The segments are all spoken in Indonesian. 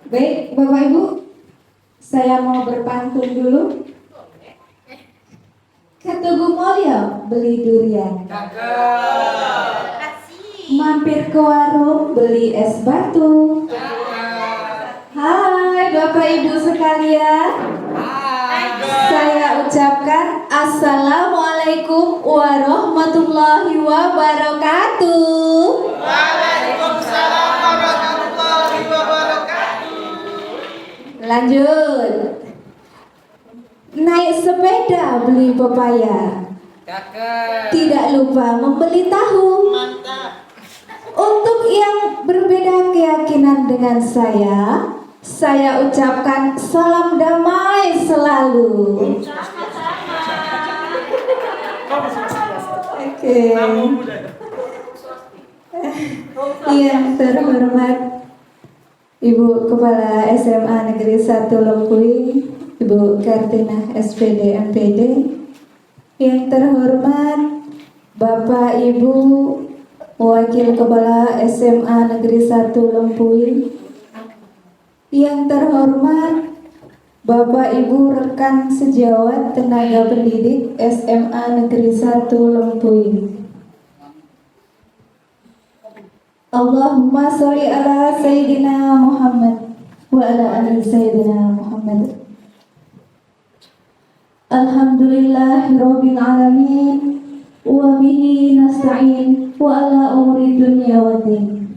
Baik, Bapak Ibu, saya mau berpantun dulu. Ketugu Mulya beli durian, mampir ke warung beli es batu. Hai Bapak Ibu sekalian, saya ucapkan Assalamualaikum warahmatullahi wabarakatuh. Waalaikumsalam warahmatullahi wabarakatuh. Lanjut. Naik sepeda beli pepaya, tidak lupa membeli tahu. Mantap. Untuk yang berbeda keyakinan dengan saya ucapkan salam damai selalu. Oke. Yang terhormat Ibu Kepala SMA Negeri 1 Lempuing, Ibu Kartina SPD MPD. Yang terhormat Bapak Ibu Wakil Kepala SMA Negeri 1 Lempuing. Yang terhormat Bapak Ibu rekan sejawat tenaga pendidik SMA Negeri 1 Lempuing. Allahumma sholli ala Sayyidina Muhammad wa ala ali Sayyidina Muhammad. Alhamdulillahirabbil alamin wa bihi nasta'in wa ala umuri dunya waddin.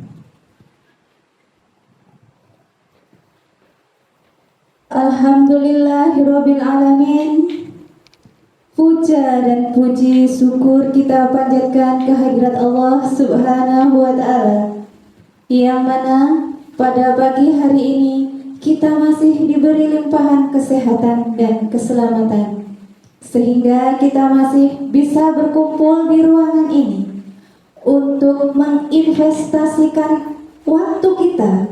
Alhamdulillahirabbil alamin. Puja dan puji syukur kita panjatkan kehadirat Allah Subhanahu wa Ta'ala, yang mana pada pagi hari ini kita masih diberi limpahan kesehatan dan keselamatan, sehingga kita masih bisa berkumpul di ruangan ini untuk menginvestasikan waktu kita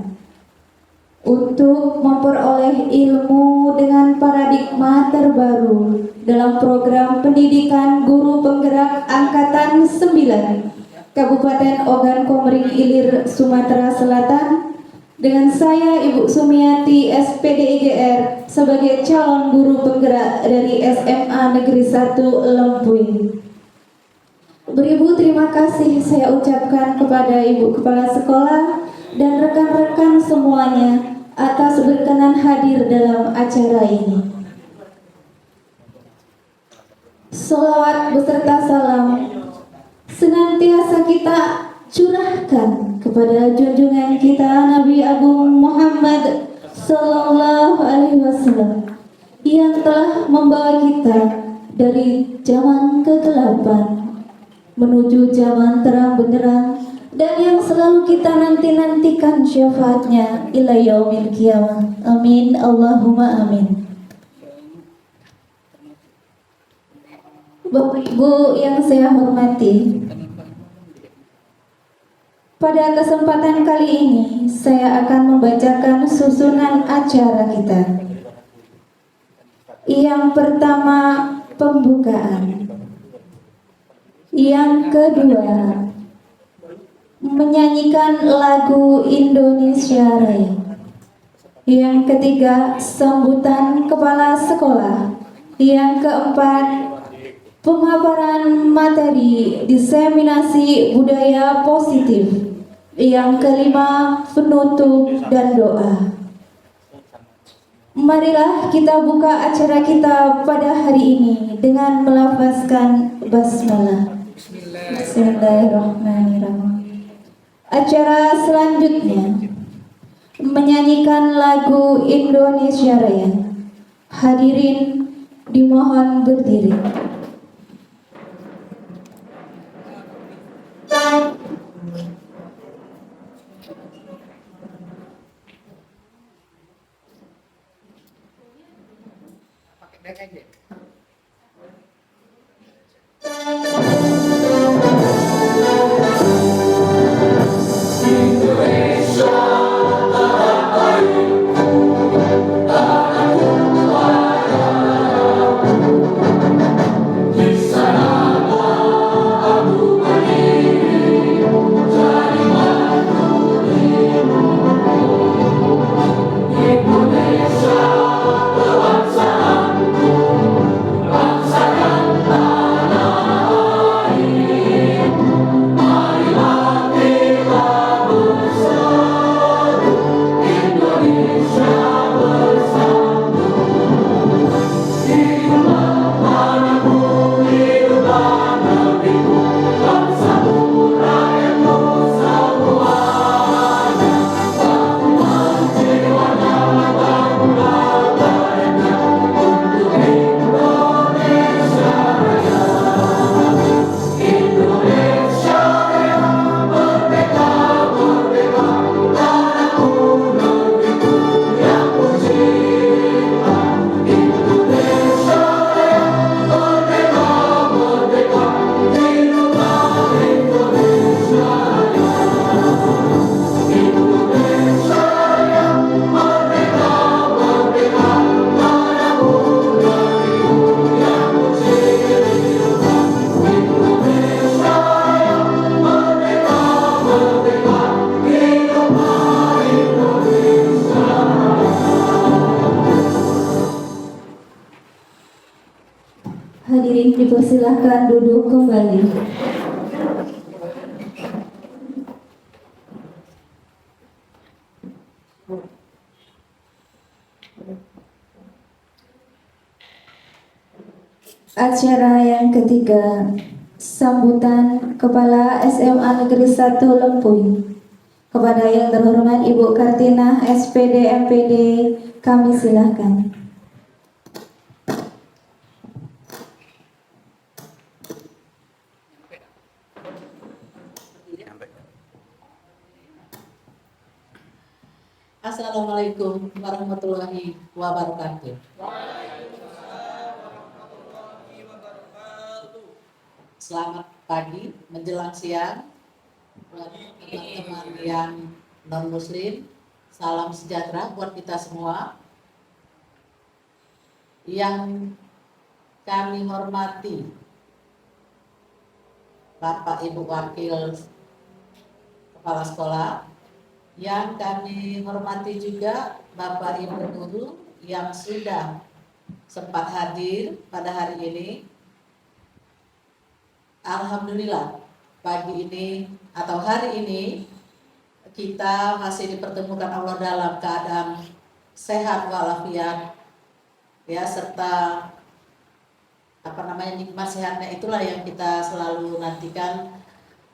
untuk memperoleh ilmu dengan paradigma terbaru dalam program pendidikan guru penggerak Angkatan 9 Kabupaten Ogan Komering Ilir, Sumatera Selatan, dengan saya Ibu Sumiati SPD IGR sebagai calon guru penggerak dari SMA Negeri 1 Lempuing. Beribu terima kasih saya ucapkan kepada Ibu Kepala Sekolah dan rekan-rekan semuanya atas berkenan hadir dalam acara ini. Sholawat beserta salam senantiasa kita curahkan kepada junjungan kita Nabi Agung Muhammad Sallallahu Alaihi Wasallam, yang telah membawa kita dari zaman kegelapan menuju zaman terang benderang, dan yang selalu kita nantikan syafaatnya ila yaumil qiyamah. Amin Allahumma amin. Bapak Ibu yang saya hormati, pada kesempatan kali ini saya akan membacakan susunan acara kita. Yang pertama, pembukaan. Yang kedua, menyanyikan lagu Indonesia Raya. Yang ketiga, sambutan kepala sekolah. Yang keempat, pemaparan materi diseminasi budaya positif. Yang kelima, penutup dan doa. Marilah kita buka acara kita pada hari ini dengan melafazkan basmalah. Bismillahirrahmanirrahim. Acara selanjutnya menyanyikan lagu Indonesia Raya. Hadirin dimohon berdiri. hadirin dipersilahkan duduk kembali. Acara yang ketiga, sambutan Kepala SMA Negeri 1 Lempuy. Kepada yang terhormat Ibu Kartina SPD MPD, kami silahkan. Assalamualaikum warahmatullahi wabarakatuh. Selamat pagi menjelang siang buat teman-teman yang non-muslim. Salam sejahtera buat kita semua. Yang kami hormati Bapak Ibu Wakil Kepala Sekolah, yang kami hormati juga Bapak Ibu Guru yang sudah sempat hadir pada hari ini. Alhamdulillah pagi ini atau hari ini kita masih dipertemukan Allah dalam keadaan sehat walafiat, ya, serta nikmat sehatnya itulah yang kita selalu nantikan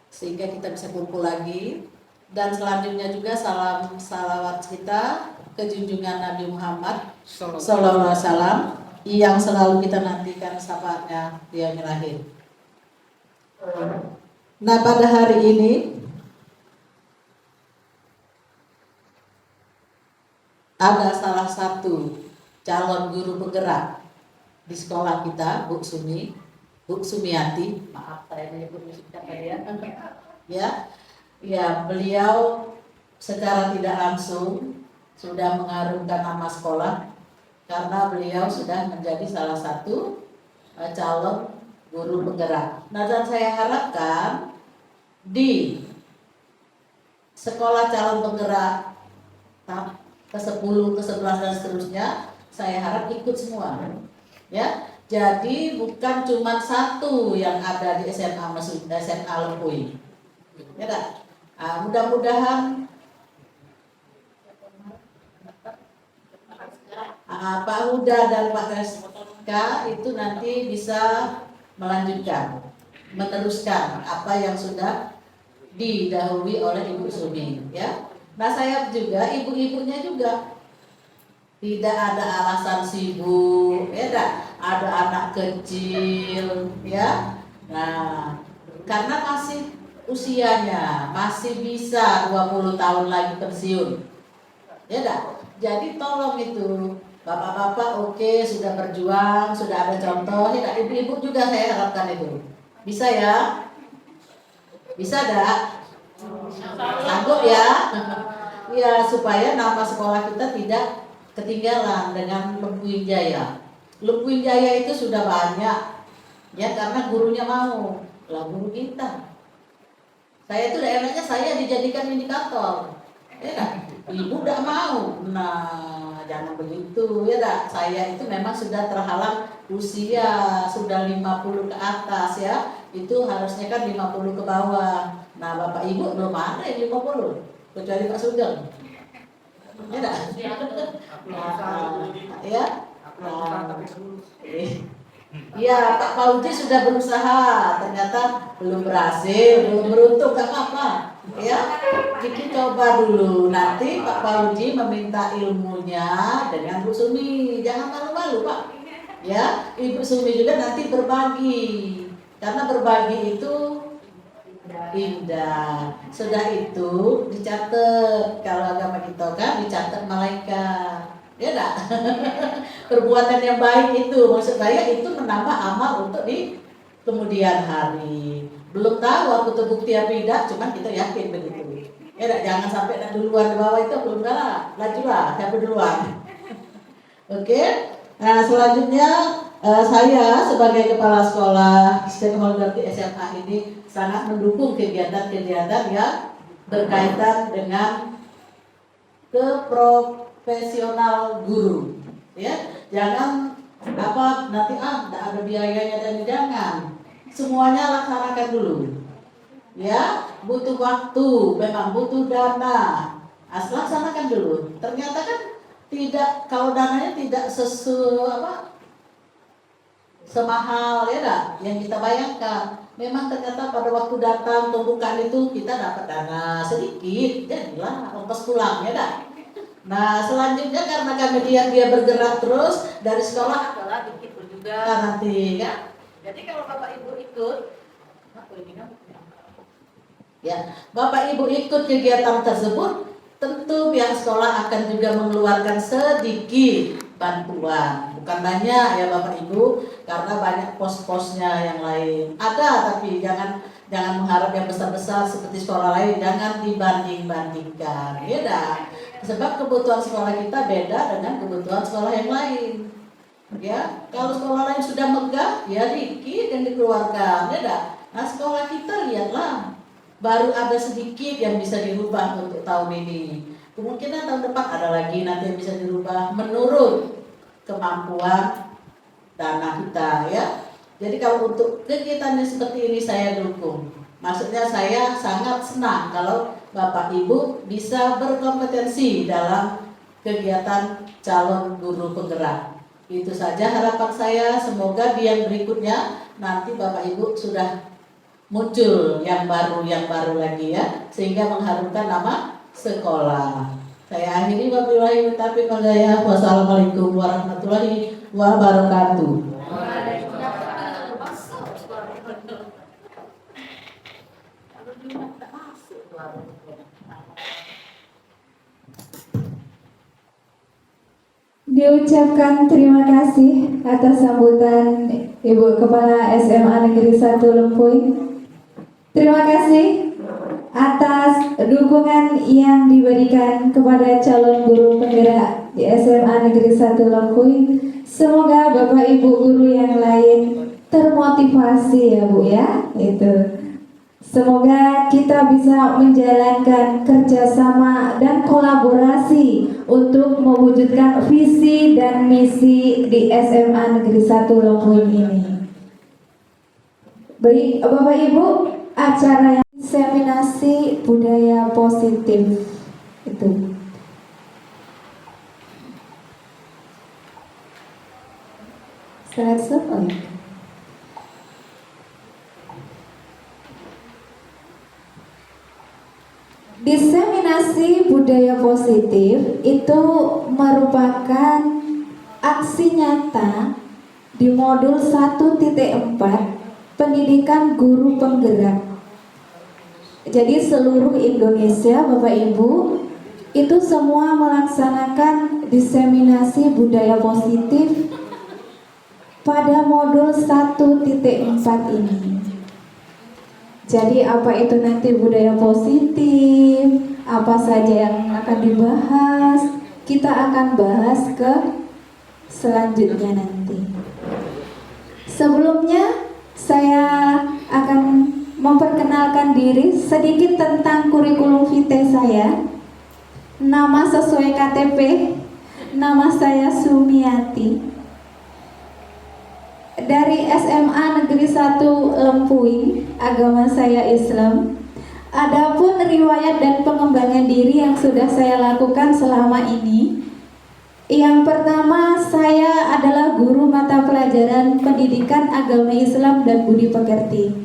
sehingga kita bisa kumpul lagi. Dan selanjutnya juga salam salawat kita ke junjungan Nabi Muhammad Sallallahu Alaihi Wasallam yang selalu kita nantikan syafaatnya di yaumil akhir. Nah, pada hari ini ada salah satu calon guru penggerak di sekolah kita, Bu Sumiati. Maaf saya menyebut ya, beliau secara tidak langsung sudah mengharumkan nama sekolah karena beliau sudah menjadi salah satu calon guru penggerak. Nah, dan saya harapkan di sekolah calon penggerak ke-10, ke-11 dan seterusnya, saya harap ikut semua. Ya, jadi bukan cuma satu yang ada di SMA Lempuy. Ya, mudah-mudahan Pak Huda dan Pak Reska itu nanti bisa melanjutkan, meneruskan apa yang sudah didahului oleh Ibu Sumi, ya. Nah, saya juga ibu-ibunya juga tidak ada alasan sibuk, ya, ada anak kecil, ya. Nah, karena masih usianya masih bisa 20 tahun lagi pensiun, ya, jadi tolong itu bapak-bapak, oke, sudah berjuang, sudah ada contoh, ya, ibu-ibu juga saya harapkan itu bisa, ya, bisa sanggup, ya. Ya, supaya nama sekolah kita tidak ketinggalan dengan Lempuy Jaya. Lempuy Jaya itu sudah banyak, ya, karena gurunya mau lah, guru kita. Saya itu daerahnya saya dijadikan indikator, ya, ibu tidak mau. Nah, jangan begitu, ya, saya itu memang sudah terhalang usia, sudah 50 ke atas, ya, itu harusnya kan 50 ke bawah. Nah, bapak ibu belum ada yang 50, kecuali Pak Sugeng, ya, ya. Ya, Pak Fauji sudah berusaha, ternyata belum berhasil, belum beruntung, gak apa-apa, ya. Kita coba dulu, nanti Pak Fauji meminta ilmunya dengan Bu Sumi, jangan malu-malu, Pak, ya. Ibu Sumi juga nanti berbagi, karena berbagi itu indah. Sudah itu dicatat, kalau agama kita kan dicatat malaikat, ya, perbuatan yang baik itu, maksud saya itu menambah amal untuk di kemudian hari. Belum tahu aku terbukti apa tidak, cuman kita yakin begitu, ya, jangan sampai duluan di bawah itu belum kalah, lajulah siapa duluan. Oke. Nah, selanjutnya saya sebagai kepala sekolah stakeholder di SMA ini sangat mendukung kegiatan-kegiatan yang berkaitan dengan keprofesional guru, ya. Jangan Apa nanti tidak ada biayanya, dan jangan, semuanya laksanakan dulu. Ya, butuh waktu, memang butuh dana. Laksanakan dulu. Ternyata kan tidak, kalau dananya tidak semahal ya dah yang kita bayangkan. Memang ternyata pada waktu datang pembukaan itu kita dapat dana sedikit, jadilah ongkos pulang ya dah. Nah selanjutnya karena kami dia bergerak terus dari sekolah adalah dikit juga nanti ya. Jadi kalau Bapak Ibu ikut, ya Bapak Ibu ikut kegiatan tersebut, tentu pihak sekolah akan juga mengeluarkan sedikit bantuan, bukan banyak ya Bapak Ibu, karena banyak pos-posnya yang lain ada, tapi jangan mengharap yang besar-besar seperti sekolah lain, jangan dibanding-bandingkan ya dah. Sebab kebutuhan sekolah kita beda dengan kebutuhan sekolah yang lain ya. Kalau sekolah lain sudah megah ya dikit yang dikeluarkan ya dah. Nah sekolah kita lihatlah baru ada sedikit yang bisa dirubah untuk tahun ini. Kemungkinan tahun depan ada lagi nanti yang bisa dirubah menurut kemampuan dana kita ya. Jadi kalau untuk kegiatan seperti ini saya dukung. Maksudnya saya sangat senang kalau Bapak Ibu bisa berkompetensi dalam kegiatan calon guru penggerak. Itu saja harapan saya, semoga di yang berikutnya nanti Bapak Ibu sudah muncul yang baru lagi ya, sehingga mengharumkan nama sekolah. Saya akhiri wabillahi taufiq wal hidayah. Wassalamualaikum warahmatullahi wabarakatuh. Diucapkan terima kasih atas sambutan Ibu Kepala SMA Negeri 1 Lempuy. Terima kasih atas dukungan yang diberikan kepada calon guru penggerak di SMA Negeri 1 Lempuy. Semoga Bapak Ibu guru yang lain termotivasi ya Bu ya. Semoga kita bisa menjalankan kerjasama dan kolaborasi untuk mewujudkan visi dan misi di SMA Negeri 1 Lempuy ini. Baik Bapak Ibu, acara yang inseminasi budaya positif itu. Slide oh ya. Diseminasi budaya positif itu merupakan aksi nyata di modul 1.4 pendidikan guru penggerak. Jadi seluruh Indonesia Bapak Ibu itu semua melaksanakan diseminasi budaya positif pada modul 1.4 ini. Jadi apa itu nanti budaya positif, apa saja yang akan dibahas, kita akan bahas ke selanjutnya nanti. Sebelumnya saya akan memperkenalkan diri sedikit tentang kurikulum vitae saya. Nama sesuai KTP, nama saya Sumiati. Dari SMA Negeri 1 Lempuy, agama saya Islam. Adapun riwayat dan pengembangan diri yang sudah saya lakukan selama ini, yang pertama saya adalah guru mata pelajaran pendidikan agama Islam dan budi pekerti.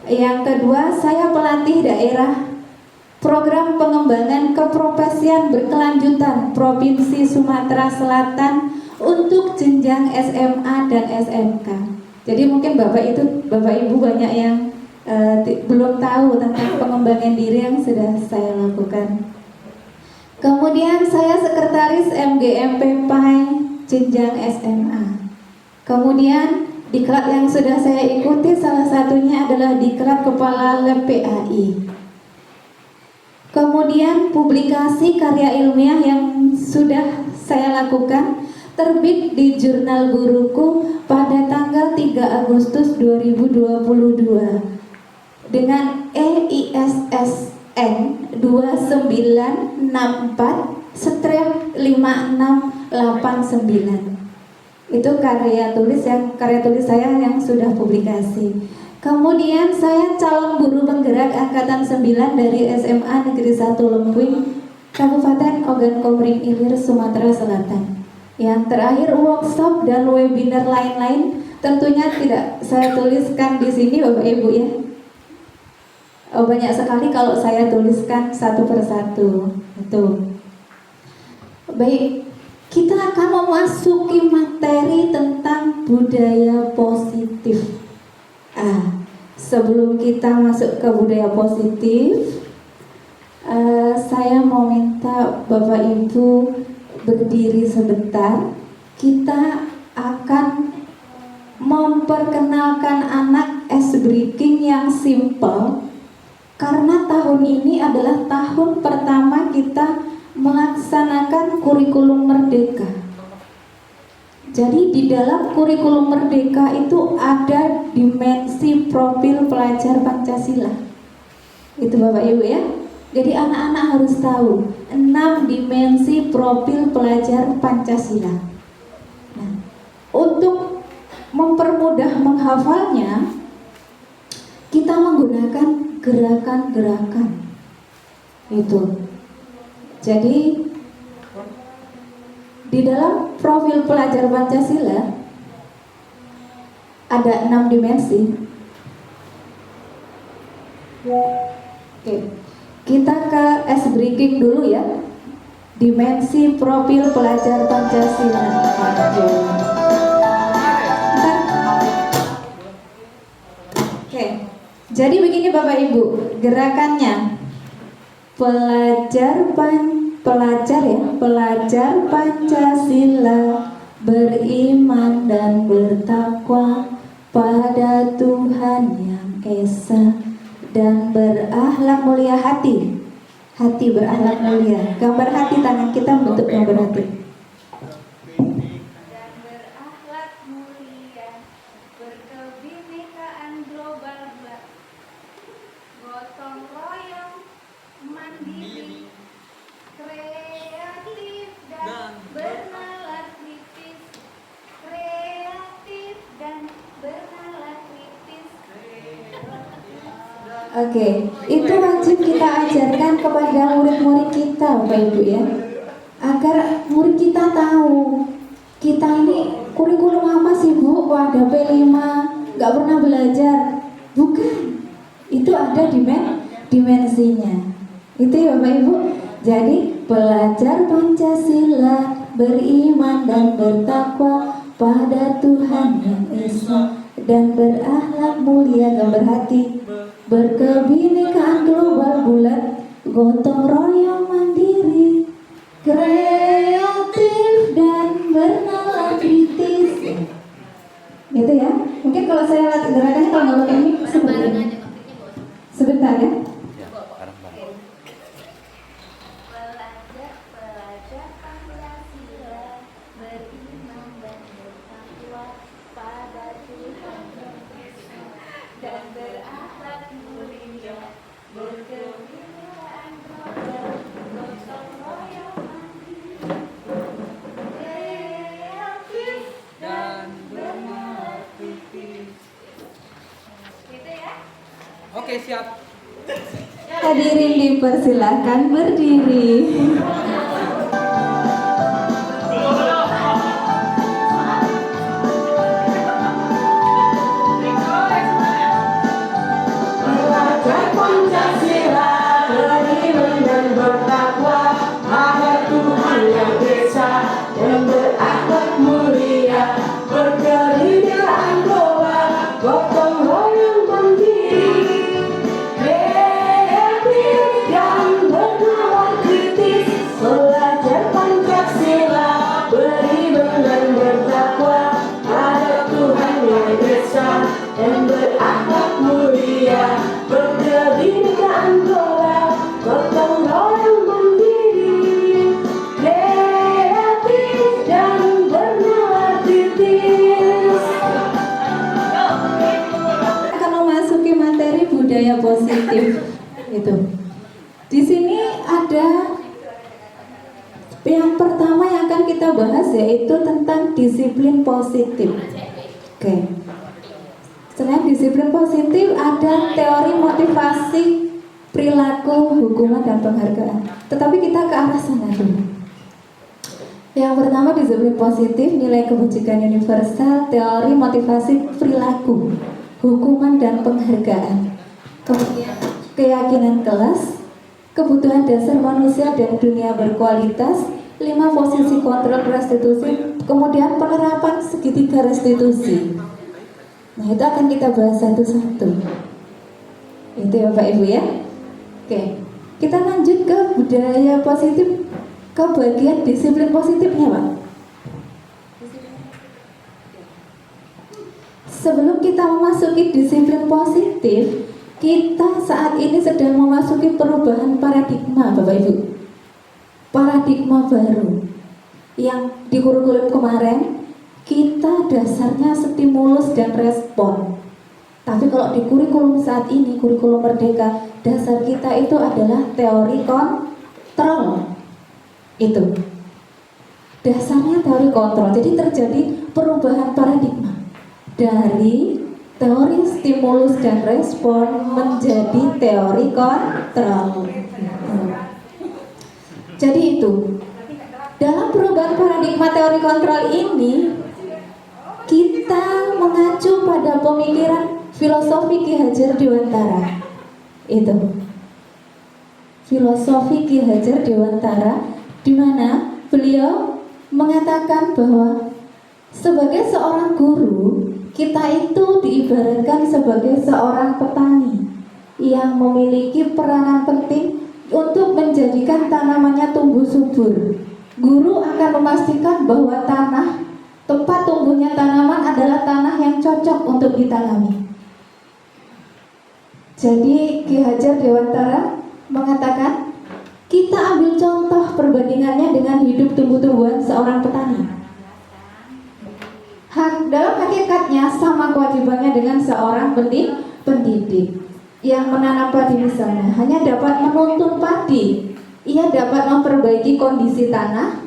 Yang kedua saya pelatih daerah program pengembangan keprofesian berkelanjutan Provinsi Sumatera Selatan untuk jenjang SMA dan SMK. Jadi mungkin Bapak Ibu banyak yang belum tahu tentang pengembangan diri yang sudah saya lakukan. Kemudian saya sekretaris MGMP PAI jenjang SMA. Kemudian diklat yang sudah saya ikuti salah satunya adalah diklat Kepala Lab PAI. Kemudian publikasi karya ilmiah yang sudah saya lakukan terbit di Jurnal Guruku pada tanggal 3 Agustus 2022 dengan EISSN 2964/5689. Itu karya tulis saya yang sudah publikasi. Kemudian saya calon guru penggerak angkatan 9 dari SMA Negeri 1 Lempuing, Kabupaten Ogan Komering Ilir, Sumatera Selatan. Yang terakhir workshop dan webinar lain-lain tentunya tidak saya tuliskan di sini Bapak Ibu ya. Banyak sekali kalau saya tuliskan satu persatu. Itu. Baik, kita akan memasuki materi tentang budaya positif. Sebelum kita masuk ke budaya positif, saya mau minta Bapak Ibu berdiri sebentar. Kita akan memperkenalkan anak ice breaking yang simple, karena tahun ini adalah tahun pertama kita melaksanakan kurikulum merdeka. Jadi di dalam kurikulum merdeka itu ada dimensi profil pelajar Pancasila. Itu Bapak Ibu ya. Jadi anak-anak harus tahu 6 dimensi profil pelajar Pancasila. Nah, untuk mempermudah menghafalnya, kita menggunakan gerakan-gerakan. Itu. Jadi di dalam profil pelajar Pancasila ada 6 dimensi. Oke, kita ke ice breaking dulu ya. Dimensi profil pelajar Pancasila. Oke, jadi begini Bapak Ibu, gerakannya. Pelajar Pancasila beriman dan bertakwa pada Tuhan Yang Esa dan berakhlak mulia hati berakhlak mulia. Gambar hati, tangan kita bentuk gambar hati. Dan berakhlak mulia, berkebinekaan global, gotong royong, mandiri, kreatif dan bernalar kritis. Kreatif dan bernalar kritis. Oke, itu wajib kita ajarkan kepada murid-murid kita Bapak Ibu ya, agar murid kita tahu kita ini kurikulum apa sih Bu? Kok ada P5, nggak pernah belajar? Bukan, itu ada dimensinya. Itu ya Bapak Ibu. Jadi pelajar Pancasila beriman dan bertakwa pada Tuhan Yang Esa dan berakhlak mulia, gambar hati, berkebinekaan global bulat, gotong royong mandiri, kreatif dan bernalar kritis. Gitu ya. Mungkin kalau saya lihat gerakannya kalau nggak pakai mic seperti ini. Sebentar ya. Pelajar Pancasila beriman dan bertakwa pada Tuhan dan berakhlak mulia, berkebinekaan global, gotong royong mandiri, kreatif dan bernalar kritis. Gitu ya. Oke, siap. Hadirin dipersilahkan berdiri. Pelajar Pancasila beriman dan bertakwa pada Tuhan Yang Esa dan berakhlak mulia, berkebinekaan global, gotong royong mandiri, kreatif dan bernalar kritis. kita bahas yaitu tentang disiplin positif. Oke. Selain disiplin positif, ada teori motivasi, perilaku, hukuman, dan penghargaan. Tetapi kita ke arah sana dulu. Yang pertama, disiplin positif, nilai kebajikan universal, teori motivasi, perilaku, hukuman, dan penghargaan. Kemudian keyakinan kelas, kebutuhan dasar manusia dan dunia berkualitas, 5 posisi kontrol restitusi, kemudian penerapan segitiga restitusi. Nah, itu akan kita bahas satu-satu. Itu ya Bapak Ibu ya. Oke, kita lanjut ke budaya positif, ke bagian disiplin positifnya Pak. Sebelum kita memasuki disiplin positif, kita saat ini sedang memasuki perubahan paradigma Bapak Ibu. Paradigma baru yang di kurikulum kemarin kita dasarnya stimulus dan respon. Tapi kalau di kurikulum saat ini, kurikulum merdeka, dasar kita itu adalah teori kontrol. Itu dasarnya teori kontrol. Jadi terjadi perubahan paradigma dari teori stimulus dan respon menjadi teori kontrol. Jadi itu dalam perubahan paradigma teori kontrol ini, kita mengacu pada pemikiran filosofi Ki Hajar Dewantara. Itu filosofi Ki Hajar Dewantara, di mana beliau mengatakan bahwa sebagai seorang guru, kita itu diibaratkan sebagai seorang petani yang memiliki peranan penting untuk menjadikan tanamannya tumbuh subur. Guru akan memastikan bahwa tempat tumbuhnya tanaman adalah tanah yang cocok untuk ditanami. Jadi Ki Hajar Dewantara mengatakan, kita ambil contoh perbandingannya dengan hidup tumbuh-tumbuhan seorang petani. Dalam hakikatnya sama kewajibannya dengan seorang pendidik yang menanam padi misalnya, hanya dapat menuntun padi. Ia dapat memperbaiki kondisi tanah,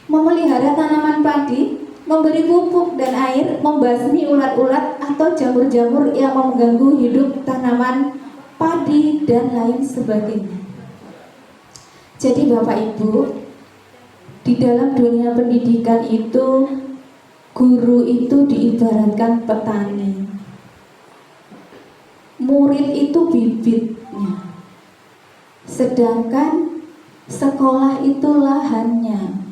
memelihara tanaman padi, memberi pupuk dan air, membasmi ulat-ulat atau jamur-jamur yang mengganggu hidup tanaman padi, dan lain sebagainya. Jadi Bapak Ibu, di dalam dunia pendidikan itu, guru itu diibaratkan petani. Murid itu bibitnya, sedangkan sekolah itu lahannya.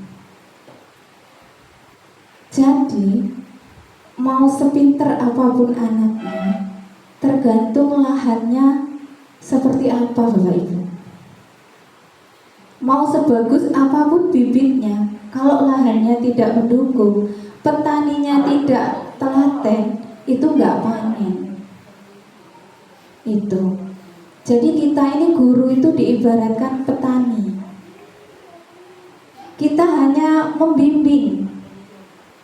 Jadi mau sepinter apapun anaknya, tergantung lahannya seperti apa Bapak Ibu. Mau sebagus apapun bibitnya, kalau lahannya tidak mendukung, petaninya tidak telaten, itu nggak panen. Itu. Jadi kita ini guru itu diibaratkan petani. Kita hanya membimbing,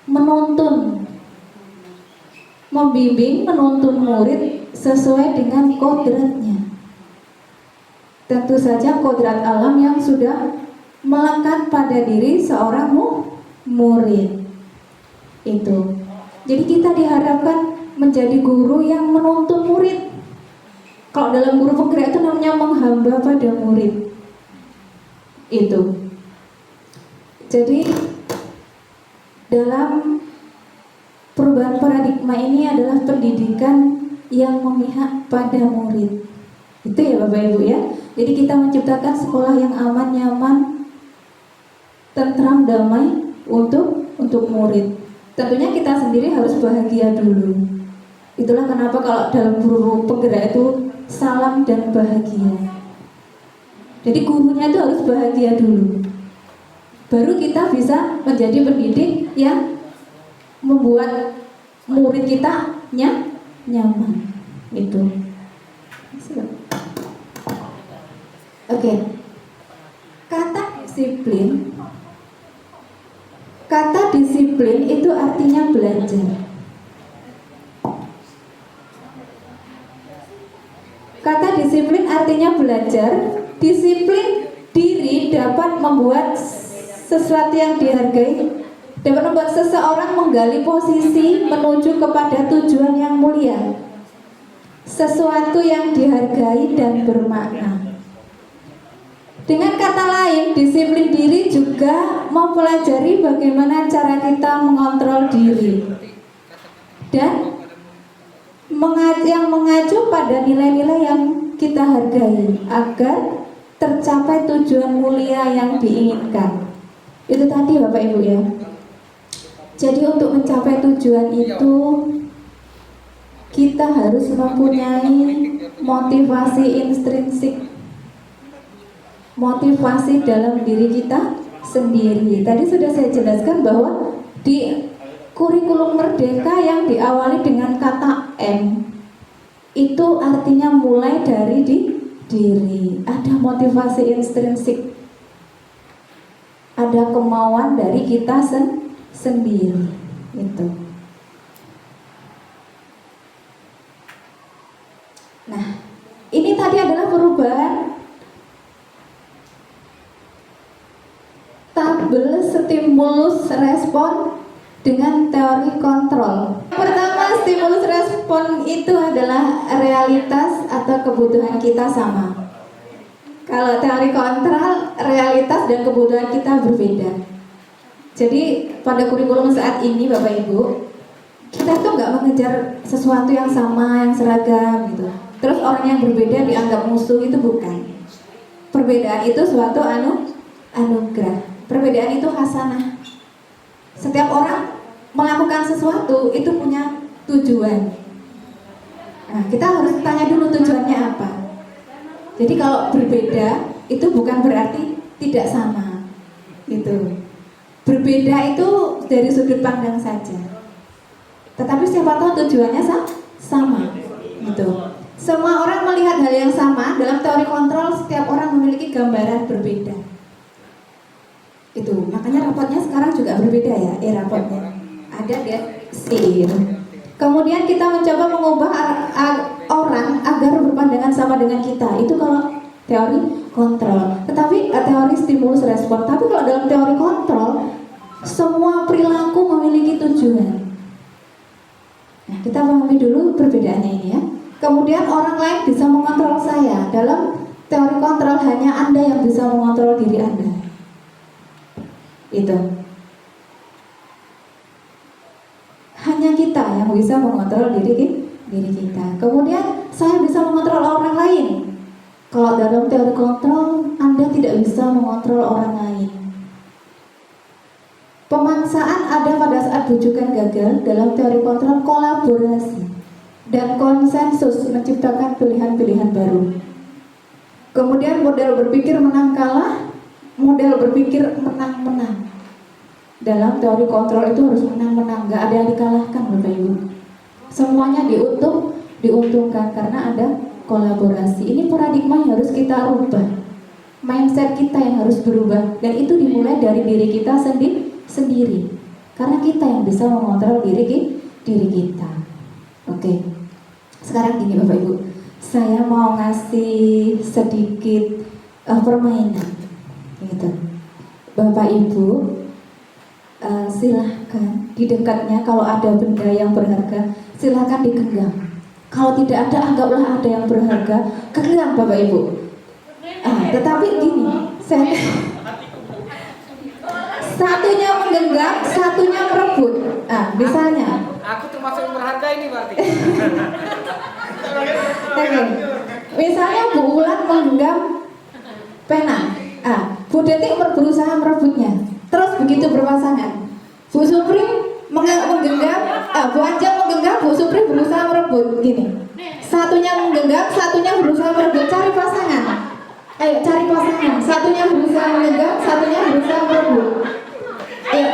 menuntun murid sesuai dengan kodratnya. Tentu saja kodrat alam yang sudah melekat pada diri seorang murid. Itu. Jadi kita diharapkan menjadi guru yang menuntun murid. Kalau dalam guru penggerak itu namanya menghamba pada murid. Itu. Jadi dalam perubahan paradigma ini adalah pendidikan yang memihak pada murid. Itu ya Bapak Ibu ya. Jadi kita menciptakan sekolah yang aman, nyaman, tentram, damai untuk murid. Tentunya kita sendiri harus bahagia dulu. Itulah kenapa kalau dalam guru penggerak itu salam dan bahagia. Jadi gurunya itu harus bahagia dulu, baru kita bisa menjadi pendidik yang membuat murid kita nyaman. Itu. Oke. Kata disiplin itu artinya belajar. Kata disiplin artinya belajar. Disiplin diri dapat membuat sesuatu yang dihargai dapat membuat seseorang menggali posisi menuju kepada tujuan yang mulia. Sesuatu yang dihargai dan bermakna. Dengan kata lain, disiplin diri juga mempelajari bagaimana cara kita mengontrol diri dan yang mengacu pada nilai-nilai yang kita hargai agar tercapai tujuan mulia yang diinginkan. Itu tadi Bapak Ibu ya. Jadi untuk mencapai tujuan itu kita harus mempunyai motivasi intrinsik, motivasi dalam diri kita sendiri. Tadi sudah saya jelaskan bahwa di kurikulum Merdeka yang diawali dengan kata M itu artinya mulai dari di diri. Ada motivasi intrinsik, ada kemauan dari kita sendiri itu. Nah, ini tadi adalah perubahan tabel stimulus respon dengan teori kontrol. Pertama, stimulus respon itu adalah realitas atau kebutuhan kita sama. Kalau teori kontrol, realitas dan kebutuhan kita berbeda. Jadi pada kurikulum saat ini Bapak Ibu, kita tuh nggak mengejar sesuatu yang sama, yang seragam gitu. Terus orang yang berbeda dianggap musuh, itu bukan. Perbedaan itu suatu anugerah. Perbedaan itu hasanah. Setiap orang melakukan sesuatu itu punya tujuan. Nah, kita harus tanya dulu tujuannya apa. Jadi kalau berbeda itu bukan berarti tidak sama. Gitu. Berbeda itu dari sudut pandang saja. Tetapi siapa tahu tujuannya sama. Gitu. Semua orang melihat hal yang sama. Dalam teori kontrol setiap orang memiliki gambaran berbeda. Itu makanya rapotnya sekarang juga berbeda ya, rapotnya ada dia sir. Kemudian kita mencoba mengubah orang agar berpandangan sama dengan kita. Itu kalau teori kontrol. Tetapi teori stimulus respon. Tapi kalau dalam teori kontrol, semua perilaku memiliki tujuan. Nah, kita pahami dulu perbedaannya ini ya. Kemudian orang lain bisa mengontrol saya. Dalam teori kontrol hanya Anda yang bisa mengontrol diri Anda. Itu. Hanya kita yang bisa mengontrol diri kita. Kemudian saya bisa mengontrol orang lain. Kalau dalam teori kontrol, Anda tidak bisa mengontrol orang lain. Pemaksaan ada pada saat bujukan gagal. Dalam teori kontrol, kolaborasi dan konsensus menciptakan pilihan-pilihan baru. Kemudian model berpikir menang kalah, model berpikir menang-menang. Dalam teori kontrol itu harus menang-menang, gak ada yang dikalahkan Bapak Ibu. Semuanya diuntungkan karena ada kolaborasi. Ini paradigma yang harus kita rubah. Mindset kita yang harus berubah. Dan itu dimulai dari diri kita sendiri. Karena kita yang bisa mengontrol diri kita. Oke. Sekarang gini Bapak Ibu, saya mau ngasih sedikit permainan gitu. Bapak Ibu, silahkan di dekatnya kalau ada benda yang berharga, silahkan digenggam. Kalau tidak ada, anggaplah ada yang berharga, genggam Bapak Ibu. Tetapi gini, satunya menggenggam, satunya merebut. Misalnya Aku termasuk yang berharga ini berarti. Misalnya Bu Ulan menggenggam pena, Bu Detik berusaha merebutnya. Terus begitu berpasangan, Bu Supri menggenggam, Bu Anjal menggenggam, Bu Supri berusaha merebut. Gini, satunya menggenggam, satunya berusaha merebut. Cari pasangan. Ayo cari pasangan. Satunya berusaha menggenggam, satunya berusaha merebut. Ayo,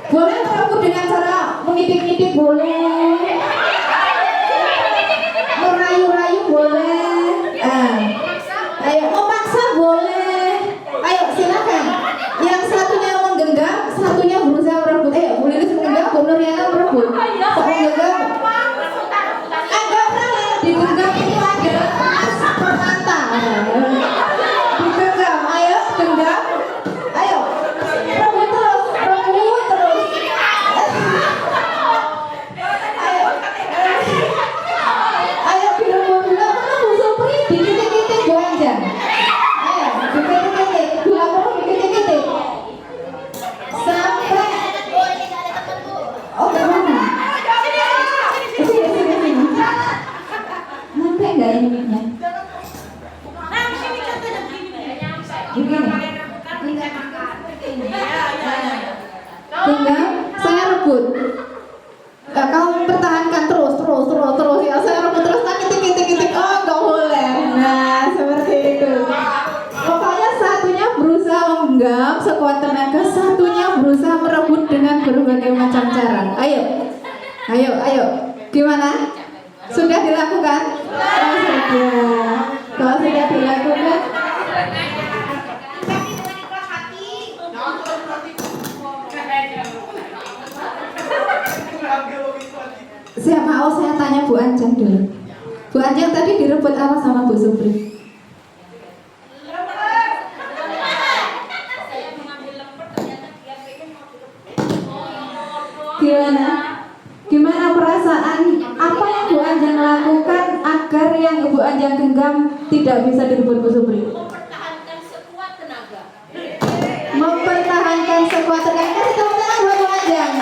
boleh merebut dengan cara mengidik-idik, boleh. Merayu-rayu boleh. Ayo memaksa boleh. Ayo silakan. Yang satunya menggenggam, satunya berusaha merebut. Ayo Bu Lilis menggenggam, Bu Nuriana merebut. Kok menggenggam? Enggak pernah digenggam itu ada permata. Digenggam, ayo genggam. Ayo genggam, saya rebut. Kamu pertahankan terus ya, saya rebut terus, ketik. Oh, nggak boleh. Nah, seperti itu. Pokoknya satunya berusaha menggenggam sekuat tenaga, satunya berusaha merebut dengan berbagai macam cara. Ayo. Gimana? Sudah dilakukan? Oh, sudah. Kalau sudah dilakukan, saya tanya Bu Anjang dulu. Bu Anjang tadi direbut apa sama Bu Supri? Gimana perasaan, apa yang Bu Anjang lakukan agar yang Bu Anjang genggam tidak bisa direbut Bu Supri? Mempertahankan sekuat tenaga. Mempertahankan sekuat tenaga. Kasih tepuk tangan buat Bu Anjang.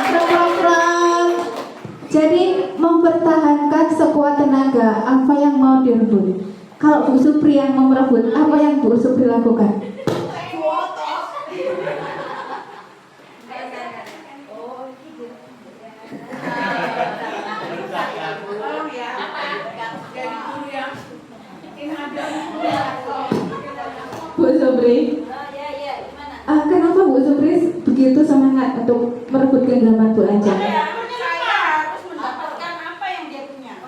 Jadi mempertahankan sekuat tenaga, apa yang mau direbut? Kalau Bu Supri yang mau merebut, apa yang Bu Supri lakukan? Bu Supri, kenapa Bu Supri begitu semangat untuk merebut genggaman Bu Anjang? Harus mendapatkan apa yang dia punya.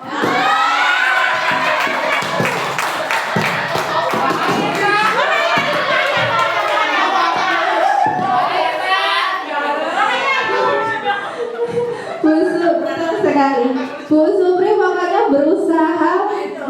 Betul sekali. Bu Supri pokoknya berusaha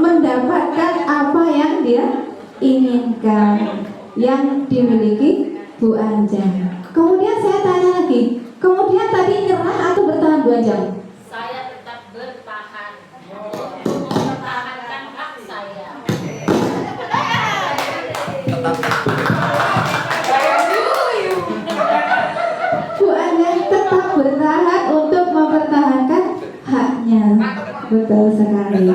mendapatkan apa yang dia inginkan, yang dimiliki Bu Anjang. Kemudian saya tanya lagi, kemudian tadi nyerah atau bertahan Bu Anjang? Saya tetap bertahan. Mempertahankan hak saya. Bu Anjang tetap bertahan untuk mempertahankan haknya. Betul sekali.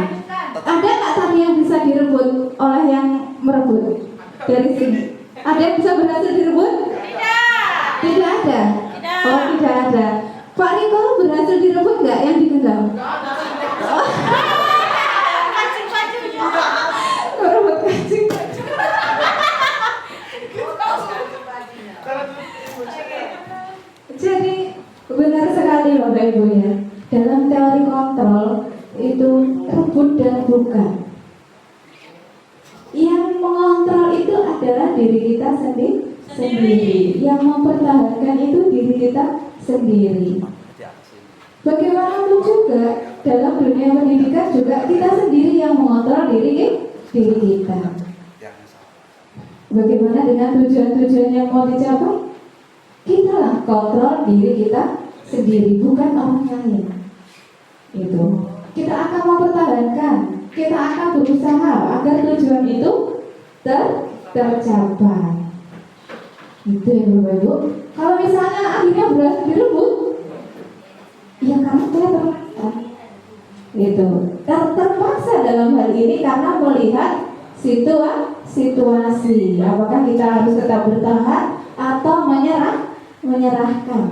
Ada nggak tadi yang bisa direbut oleh yang merebut dari sini? Ada yang bisa berhasil direbut? Tidak ada. Oh, tidak ada. Pak Riko berhasil direbut nggak yang digenggam? Oh. Merebut kancing baju. Jadi benar sekali Bapak Ibu ya. Dalam teori kontrol itu rebut dan bukan. Yang mengontrol itu adalah diri kita sendiri. Yang mempertahankan itu diri kita sendiri. Bagaimanapun juga dalam dunia pendidikan juga kita sendiri yang mengontrol diri kita. Bagaimana dengan tujuan-tujuan yang mau dicapai? Kita lah kontrol diri kita sendiri, bukan orang lain. Itu. Kita akan mempertahankan, kita akan berusaha agar tujuan itu tercapai. Itu ya Bapak Ibu. Kalau misalnya akhirnya berhasil direbut, ya karena saya terpaksa. Gitu. Terpaksa dalam hal ini karena melihat situasi. Apakah kita harus tetap bertahan atau menyerahkan?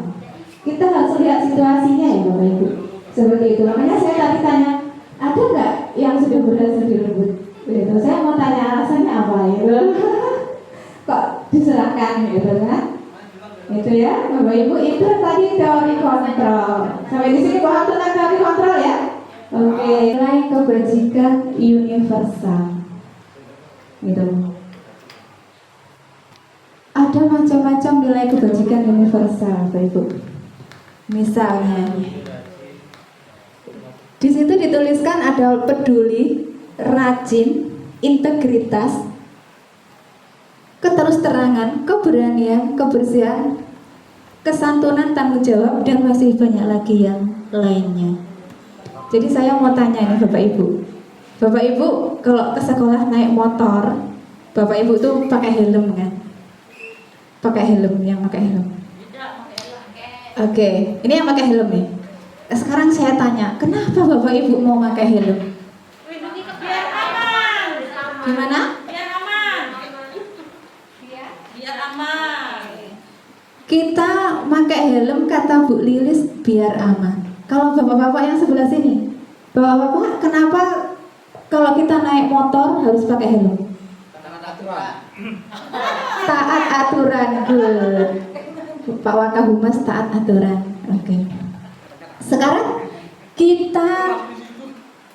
Kita harus lihat situasinya ya Bapak Ibu. Seperti itu. Makanya saya tadi tanya, ada nggak yang sudah berhasil direbut? Gitu. Saya mau tanya alasannya apa gitu. Kok diserahkan gitu kan? Itu ya Bapak Ibu, itu tadi teori kontrol. Sampai di sini paham tentang teori kontrol ya? Oke, nilai kebajikan universal. Gitu. Ada macam-macam nilai kebajikan universal, Bapak Ibu. Misalnya, di situ dituliskan ada peduli, rajin, integritas, keterus-terangan, keberanian, kebersihan, kesantunan, tanggung jawab, dan masih banyak lagi yang lainnya. Jadi saya mau tanya ini Bapak Ibu. Bapak Ibu kalau ke sekolah naik motor, Bapak Ibu tuh pakai helm kan? Pakai helm, yang pakai helm. Oke, ini yang pakai helm nih. Sekarang saya tanya, kenapa Bapak Ibu mau pakai helm? Biar aman. Gimana? Biar aman. Biar aman. Kita pakai helm karena kata Bu Lilis biar aman. Kalau bapak-bapak yang sebelah sini, bapak-bapak kenapa kalau kita naik motor harus pakai helm? Taat aturan. Good. Pak Wakahumas taat aturan. Oke. Sekarang kita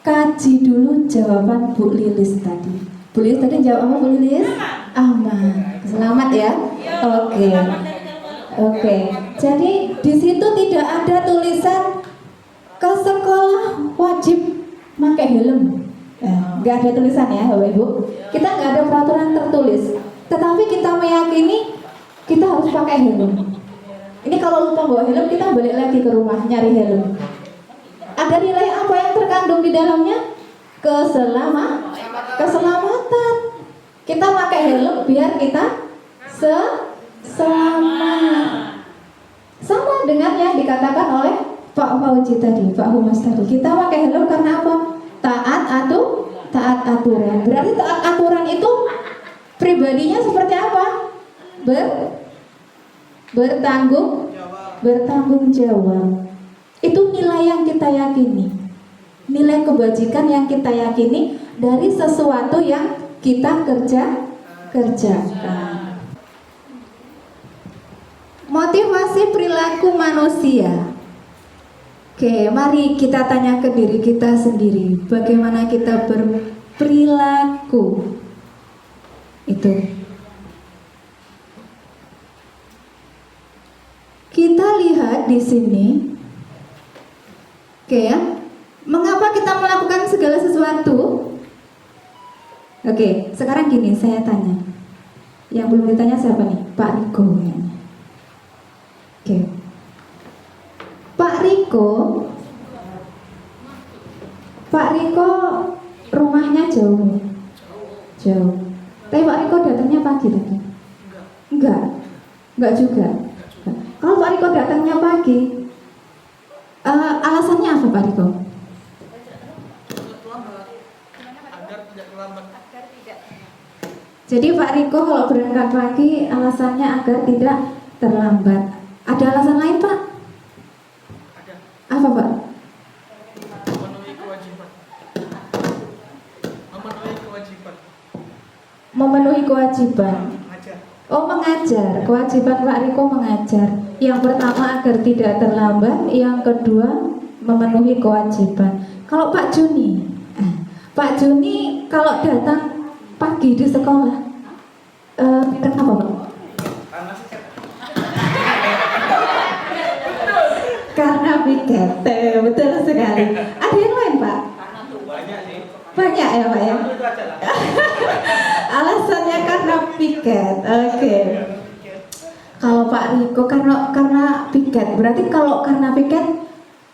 kaji dulu jawaban Bu Lilis tadi. Bu Lilis tadi jawab apa Bu Lilis? Aman. Selamat ya. Oke. Oke. Jadi di situ tidak ada tulisan ke sekolah wajib pakai helm. Nggak ada tulisan ya Bapak Ibu. Kita nggak ada peraturan tertulis. Tetapi kita meyakini kita harus pakai helm. Ini kalau lupa bawa helm, kita balik lagi ke rumah nyari helm. Ada nilai apa yang terkandung di dalamnya? Keselamatan. Kita pakai helm biar kita selamat. Sama dengan yang dikatakan oleh Pak Fauji tadi, Pak Humas tadi. Kita pakai helm karena apa? Taat aturan. Berarti taat aturan itu pribadinya seperti apa? Bertanggung jawab. Itu nilai yang kita yakini. Nilai kebajikan yang kita yakini dari sesuatu yang kita kerjakan. Motivasi perilaku manusia. Oke, mari kita tanya ke diri kita sendiri, bagaimana kita berperilaku. Itu. Kita lihat di sini. Oke ya. Mengapa kita melakukan segala sesuatu? Oke, sekarang gini saya tanya. Yang belum ditanya siapa nih? Pak Riko. Oke. Pak Riko rumahnya jauh. Tapi Pak Riko datangnya pagi tadi? Enggak juga. Kalau Pak Riko datangnya pagi, alasannya apa Pak Riko? Agar tidak terlambat. Jadi Pak Riko kalau berangkat pagi alasannya agar tidak terlambat. Ada alasan lain Pak? Ada. Apa Pak? Memenuhi kewajiban. Memenuhi kewajiban. Mengajar. Oh, mengajar. Kewajiban Pak Riko mengajar. Yang pertama agar tidak terlambat, yang kedua memenuhi kewajiban. Kalau Pak Juni kalau datang pagi di sekolah, kenapa Pak? Karena piket. Betul sekali. Ada yang lain Pak? Banyak ya Pak ya. Alasannya karena piket. Oke. Kalau Pak Riko karena piket, berarti kalau karena piket,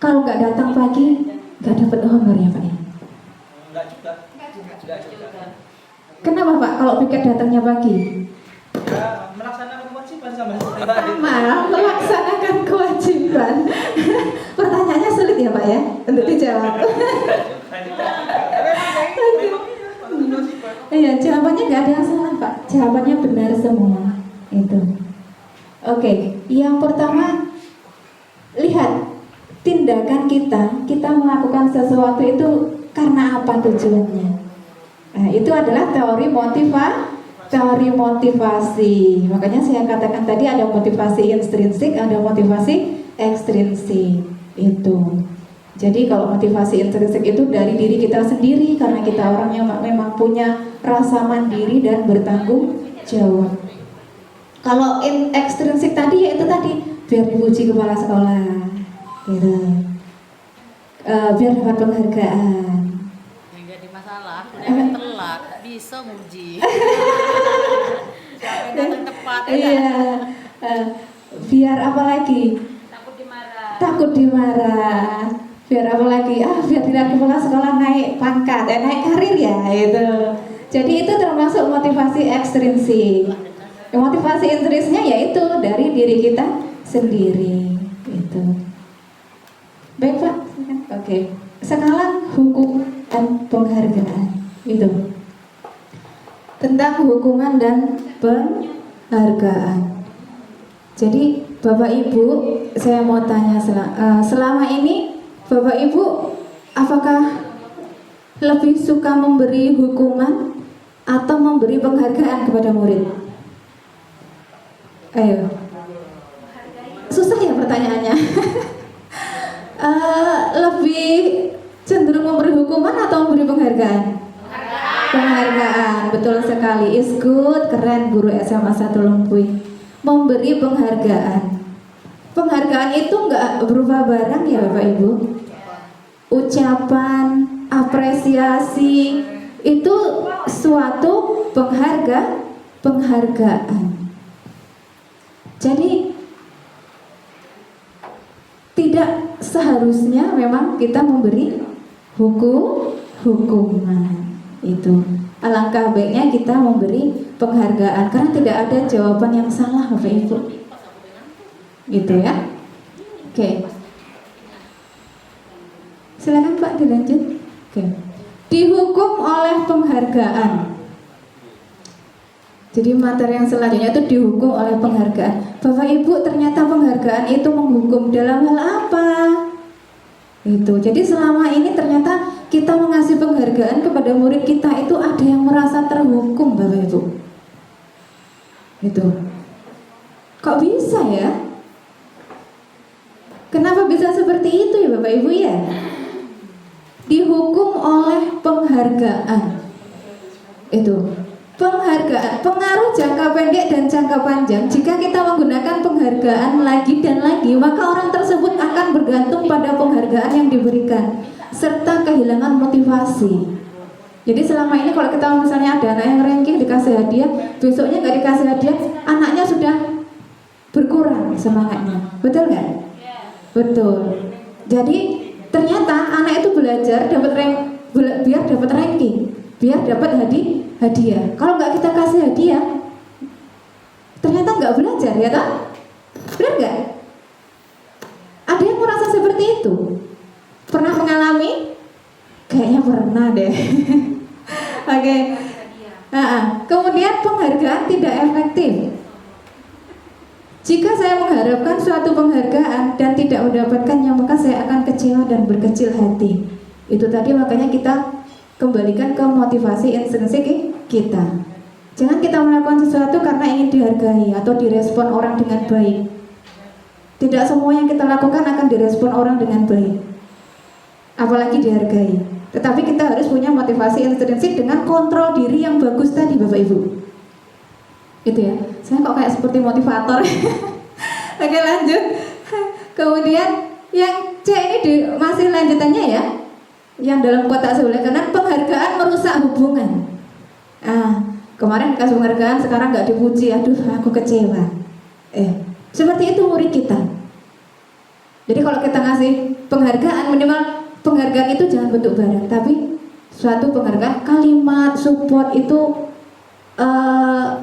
kalau nggak datang pagi nggak dapat honor ya Pak ya? Enggak juga. Kenapa Pak kalau piket datangnya pagi? Ya, melaksanakan kewajiban sama seperti Melaksanakan kewajiban. Pertanyaannya sulit ya Pak ya untuk dijawab. Iya, jawabannya nggak ada yang salah Pak. Jawabannya benar semua. Itu. Oke, yang pertama lihat tindakan kita melakukan sesuatu itu karena apa tujuannya. Nah, itu adalah teori motivasi. Makanya saya katakan tadi ada motivasi intrinsik, ada motivasi ekstrinsik. Itu. Jadi kalau motivasi intrinsik itu dari diri kita sendiri karena kita orangnya memang punya rasa mandiri dan bertanggung jawab. Kalau ekstrinsik tadi yaitu tadi biar dipuji kepala sekolah, gitu. Biar dapat penghargaan. Yang jadi masalah, udah telat, bisa muji. Siapa yang datang tepat? Iya. Biar apa lagi? Takut dimarah. Biar apa lagi? Biar dilihat kepala sekolah naik pangkat, naik karir ya, itu. Jadi itu termasuk motivasi ekstrinsik. Motivasi intrinsiknya yaitu dari diri kita sendiri, itu. Baik Pak. Oke. Sekarang hukum dan penghargaan, itu. Tentang hukuman dan penghargaan. Jadi Bapak Ibu, saya mau tanya selama ini Bapak Ibu apakah lebih suka memberi hukuman atau memberi penghargaan kepada murid? Ayo. Susah ya pertanyaannya. Lebih cenderung memberi hukuman atau memberi penghargaan? Penghargaan, betul sekali. Is good, keren guru SMA 1 Lumpuy. Memberi penghargaan. Penghargaan itu nggak berupa barang ya Bapak Ibu. Ucapan, apresiasi itu suatu penghargaan. Jadi tidak seharusnya memang kita memberi hukuman itu. Alangkah baiknya kita memberi penghargaan karena tidak ada jawaban yang salah Bapak Ibu. Gitu ya. Oke. Silakan Pak dilanjut. Oke. Dihukum oleh penghargaan. Jadi materi yang selanjutnya itu dihukum oleh penghargaan. Bapak Ibu, ternyata penghargaan itu menghukum dalam hal apa? Itu. Jadi selama ini ternyata kita mengasih penghargaan kepada murid kita itu ada yang merasa terhukum Bapak Ibu. Itu. Kok bisa ya? Kenapa bisa seperti itu ya Bapak Ibu ya? Dihukum oleh penghargaan. Itu. Penghargaan, pengaruh jangka pendek dan jangka panjang. Jika kita menggunakan penghargaan lagi dan lagi, maka orang tersebut akan bergantung pada penghargaan yang diberikan serta kehilangan motivasi. Jadi selama ini kalau kita misalnya ada anak yang ranking dikasih hadiah, besoknya nggak dikasih hadiah, anaknya sudah berkurang semangatnya. Betul nggak? Betul. Jadi ternyata anak itu belajar biar dapat ranking, biar dapat hadiah. Kalau nggak kita kasih hadiah, ternyata nggak belajar, ya toh? Benar nggak? Ada yang merasa seperti itu? Pernah mengalami? Kayaknya pernah deh. Oke. Kemudian penghargaan tidak efektif. Jika saya mengharapkan suatu penghargaan dan tidak mendapatkannya, maka saya akan kecewa dan berkecil hati. Itu tadi makanya kita kembalikan ke motivasi intrinsik kita. Jangan kita melakukan sesuatu karena ingin dihargai atau direspon orang dengan baik. Tidak semua yang kita lakukan akan direspon orang dengan baik, apalagi dihargai. Tetapi kita harus punya motivasi intrinsik dengan kontrol diri yang bagus tadi Bapak Ibu. Itu ya. Saya kok kayak seperti motivator. Oke, lanjut. Kemudian yang C ini masih lanjutannya ya. Yang dalam kotak sebelah kanan, penghargaan merusak hubungan. Kemarin dikasih penghargaan, sekarang nggak dipuji, aduh aku kecewa. Seperti itu murid kita. Jadi kalau kita ngasih penghargaan, minimal penghargaan itu jangan bentuk barang, tapi suatu penghargaan, kalimat support itu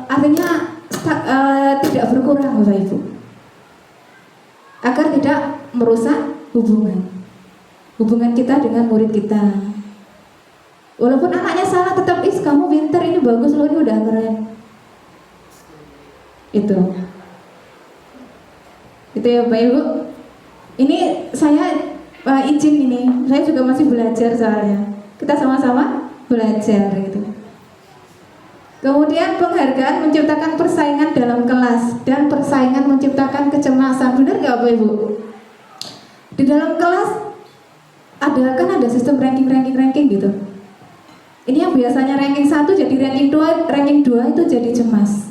artinya tidak berkurang Bapak Ibu, agar tidak merusak hubungan kita dengan murid kita. Walaupun anaknya salah, tetap kamu pintar, ini bagus loh, ini udah keren. Itu ya Bapak Ibu. Ini saya izin ini, saya juga masih belajar soalnya. Kita sama-sama belajar gitu. Kemudian penghargaan menciptakan persaingan dalam kelas dan persaingan menciptakan kecemasan. Benar nggak Bapak Ibu? Di dalam kelas ada sistem ranking gitu. Ini yang biasanya ranking 1 jadi ranking 2 itu jadi cemas.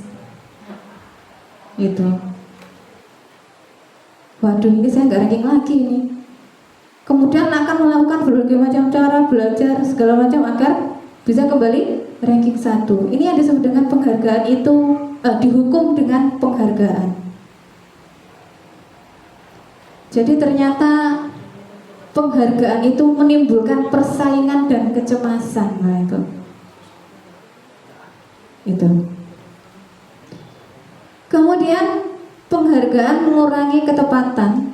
Gitu. Waduh, ini saya nggak ranking lagi ini. Kemudian akan melakukan berbagai macam cara belajar segala macam agar bisa kembali ranking 1. Ini yang disebut dengan penghargaan itu dihukum dengan penghargaan. Jadi ternyata penghargaan itu menimbulkan persaingan dan kecemasan. Nah itu. Kemudian penghargaan mengurangi ketepatan.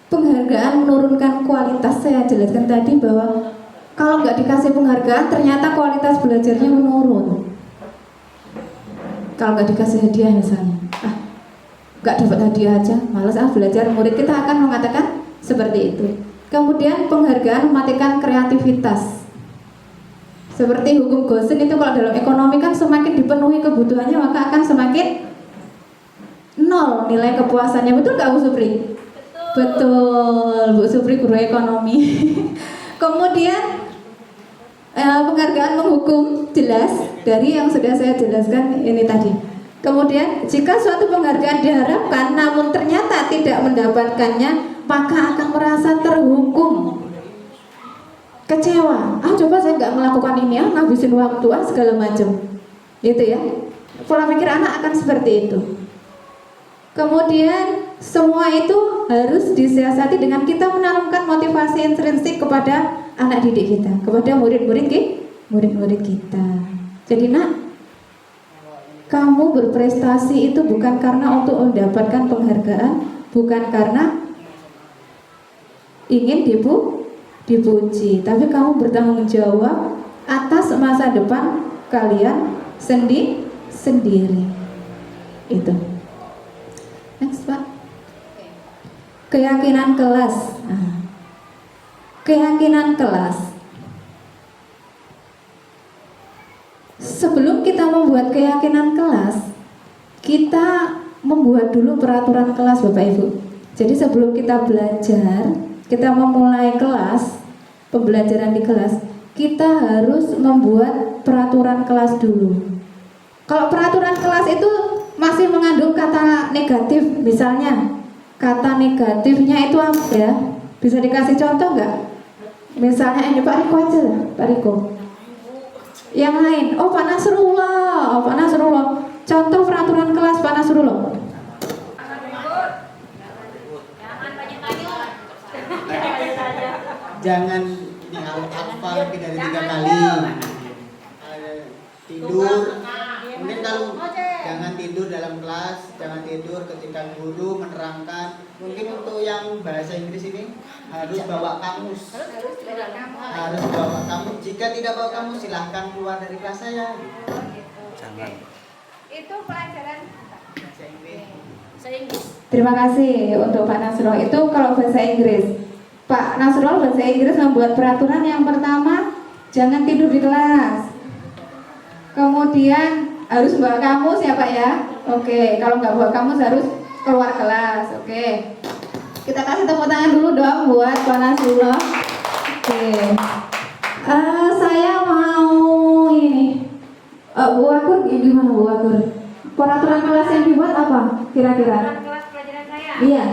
Penghargaan menurunkan kualitas. Saya jelaskan tadi bahwa kalau nggak dikasih penghargaan, ternyata kualitas belajarnya menurun. Kalau nggak dikasih hadiah misalnya, nggak dapat hadiah aja, malas belajar. Murid kita akan mengatakan seperti itu. Kemudian penghargaan mematikan kreativitas. Seperti hukum Gosen itu, kalau dalam ekonomi kan semakin dipenuhi kebutuhannya maka akan semakin nol nilai kepuasannya. Betul nggak Bu Supri? Betul, Bu Supri guru ekonomi. Kemudian penghargaan menghukum, jelas dari yang sudah saya jelaskan ini tadi. Kemudian jika suatu penghargaan diharapkan namun ternyata tidak mendapatkannya, maka akan merasa terhukum, kecewa. Coba saya nggak melakukan ini, ngabisin waktu, segala macam, gitu ya. Pola pikir anak akan seperti itu. Kemudian semua itu harus disiasati dengan kita menanamkan motivasi intrinsik kepada anak didik kita, kepada murid-murid kita. Jadi nak, kamu berprestasi itu bukan karena untuk mendapatkan penghargaan, bukan karena ingin dipuji, tapi kamu bertanggung jawab atas masa depan kalian sendiri. Itu. Next, Pak. Keyakinan kelas. Keyakinan kelas. Sebelum kita membuat keyakinan kelas, kita membuat dulu peraturan kelas, Bapak Ibu. Jadi sebelum kita belajar, kita memulai kelas, pembelajaran di kelas, kita harus membuat peraturan kelas dulu. Kalau peraturan kelas itu masih mengandung kata negatif, misalnya kata negatifnya itu apa ya? Bisa dikasih contoh nggak? Misalnya ini Pak Riko aja lah, Pak Riko. Yang lain, Pak Nasrullah, Pak Nasrullah. Contoh peraturan kelas Pak Nasrullah. Jangan ini hafal lebih dari 3 kali. Tidur. Mungkin kalau jangan tidur dalam kelas, jangan tidur ketika guru menerangkan. Mungkin untuk yang bahasa Inggris ini harus bawa kamus. Harus bawa kamus. Jika tidak bawa kamus, silahkan keluar dari kelas saya. Jangan. Itu pelajaran Bahasa Inggris. Terima kasih untuk Pak Nasrullah. Itu kalau bahasa Inggris. Pak Nasrullah bahasa Inggris membuat peraturan yang pertama, jangan tidur di kelas. Kemudian harus bawa kamus ya Pak ya. Oke, kalau nggak bawa kamus harus keluar kelas. Oke, kita kasih tepuk tangan dulu dong buat Pak Nasrullah. Oke, saya mau ini Bu Akur, gimana Bu Akur? Peraturan kelas yang dibuat apa kira-kira? kelas pelajaran saya. Iya.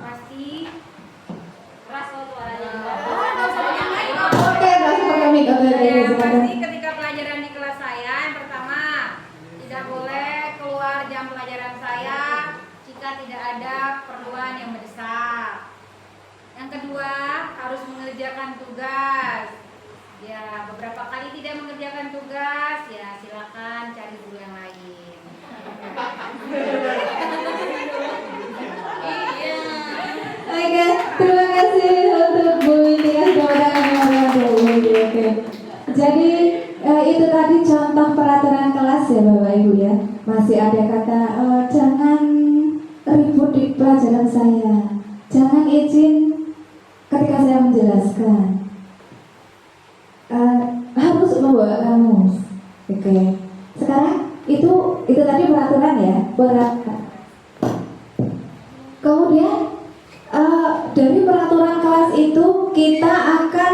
Pasti keras suaranya. Oke, langsung pakai mic. Oke, Yang silakan. pasti ketika pelajaran di kelas saya, yang pertama tidak boleh keluar jam pelajaran saya jika tidak ada keperluan yang mendesak. Yang kedua harus mengerjakan tugas. Ya, beberapa kali tidak mengerjakan tugas, ya silakan cari guru yang lain. Iya. Oke, terima kasih untuk Bu Intias Oke. Jadi itu tadi contoh peraturan kelas ya Bapak Ibu ya. Masih ada kata jangan ribut di pelajaran saya, jangan izin ketika saya menjelaskan. Harus membawa kamus. Oke. Sekarang itu tadi peraturan ya, peraturan. Kemudian dari peraturan kelas itu kita akan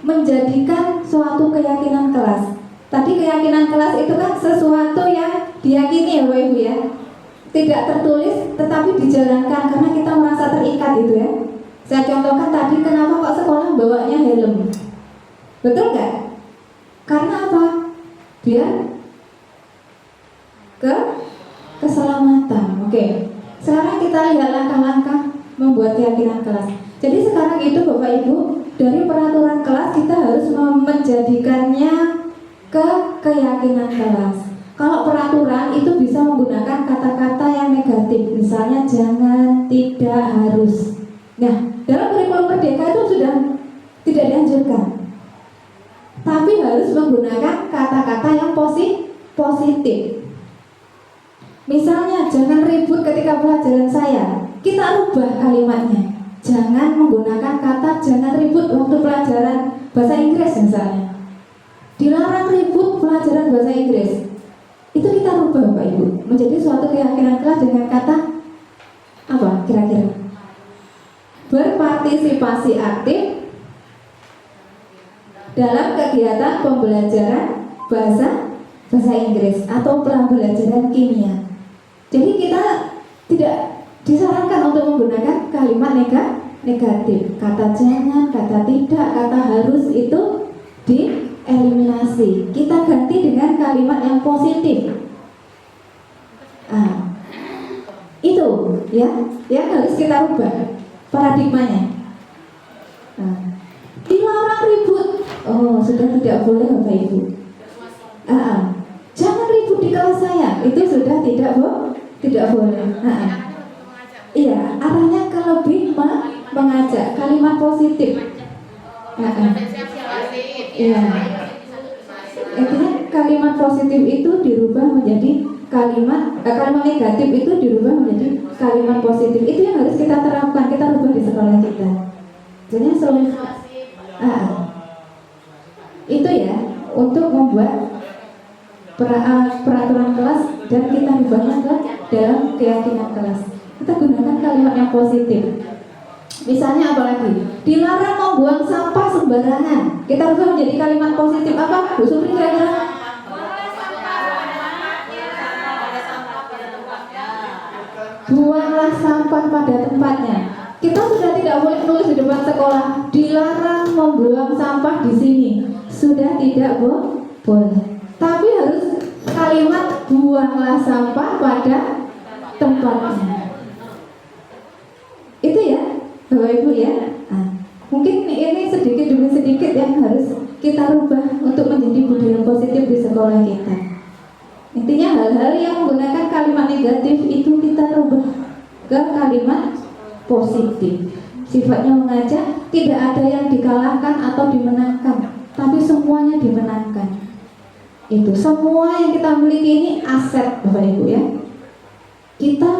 menjadikan suatu keyakinan kelas. Tadi keyakinan kelas itu kan sesuatu yang diyakini ya Bapak Ibu ya. Tidak tertulis tetapi dijalankan karena kita merasa terikat itu ya. Saya contohkan tadi kenapa kok sekolah bawanya helm. Betul nggak? Karena apa? Biar keselamatan. Oke. Sekarang kita lihat langkah-langkah membuat keyakinan kelas. Jadi sekarang itu Bapak Ibu, dari peraturan kelas kita harus menjadikannya ke keyakinan kelas. Kalau peraturan itu bisa menggunakan kata-kata yang negatif, misalnya jangan, tidak, harus. Nah, dalam kurikulum Merdeka itu sudah tidak dianjurkan. Tapi harus menggunakan kata-kata yang positif. Misalnya jangan ribut ketika pelajaran saya. Kita rubah kalimatnya. Jangan menggunakan kata jangan ribut waktu pelajaran bahasa Inggris misalnya. Dilarang ribut pelajaran bahasa Inggris. Itu kita rubah Bapak Ibu menjadi suatu keyakinan kelas dengan kata apa kira-kira? Berpartisipasi aktif dalam kegiatan pembelajaran bahasa Inggris atau pembelajaran kimia. Jadi kita tidak disarankan untuk menggunakan kalimat negatif. Kata jangan, kata tidak, kata harus itu dieliminasi. Kita ganti dengan kalimat yang positif. Itu ya, yang harus kita rubah paradigmanya. Dilarang ribut. Oh, sudah tidak boleh Bapak Ibu. Jangan ribut di kelas saya. Itu sudah tidak boleh. Iya, arahnya ke lebih mengajak kalimat positif. Iya. Intinya kalimat positif itu dirubah menjadi kalimat negatif itu dirubah menjadi kalimat positif. Itu yang harus kita terapkan, kita rubah di sekolah kita. Jadi itu ya untuk membuat peraturan kelas dan kita rubahnya dalam keyakinan kelas. Kita gunakan kalimat yang positif. Misalnya apalagi dilarang membuang sampah sembarangan. Kita rubah menjadi kalimat positif apa? Bu Supri kira-kira? Buanglah sampah pada tempatnya. Kita sudah tidak boleh tulis di depan sekolah dilarang membuang sampah di sini. Sudah tidak boleh. Tapi harus kalimat buanglah sampah pada tempatnya. Itu ya Bapak Ibu ya. Mungkin ini sedikit demi sedikit yang harus kita rubah untuk menjadi budaya positif di sekolah kita. Intinya hal-hal yang menggunakan kalimat negatif itu kita rubah ke kalimat positif. Sifatnya mengajak, tidak ada yang dikalahkan atau dimenangkan, tapi semuanya dimenangkan. Itu semua yang kita miliki ini aset Bapak Ibu ya. Kita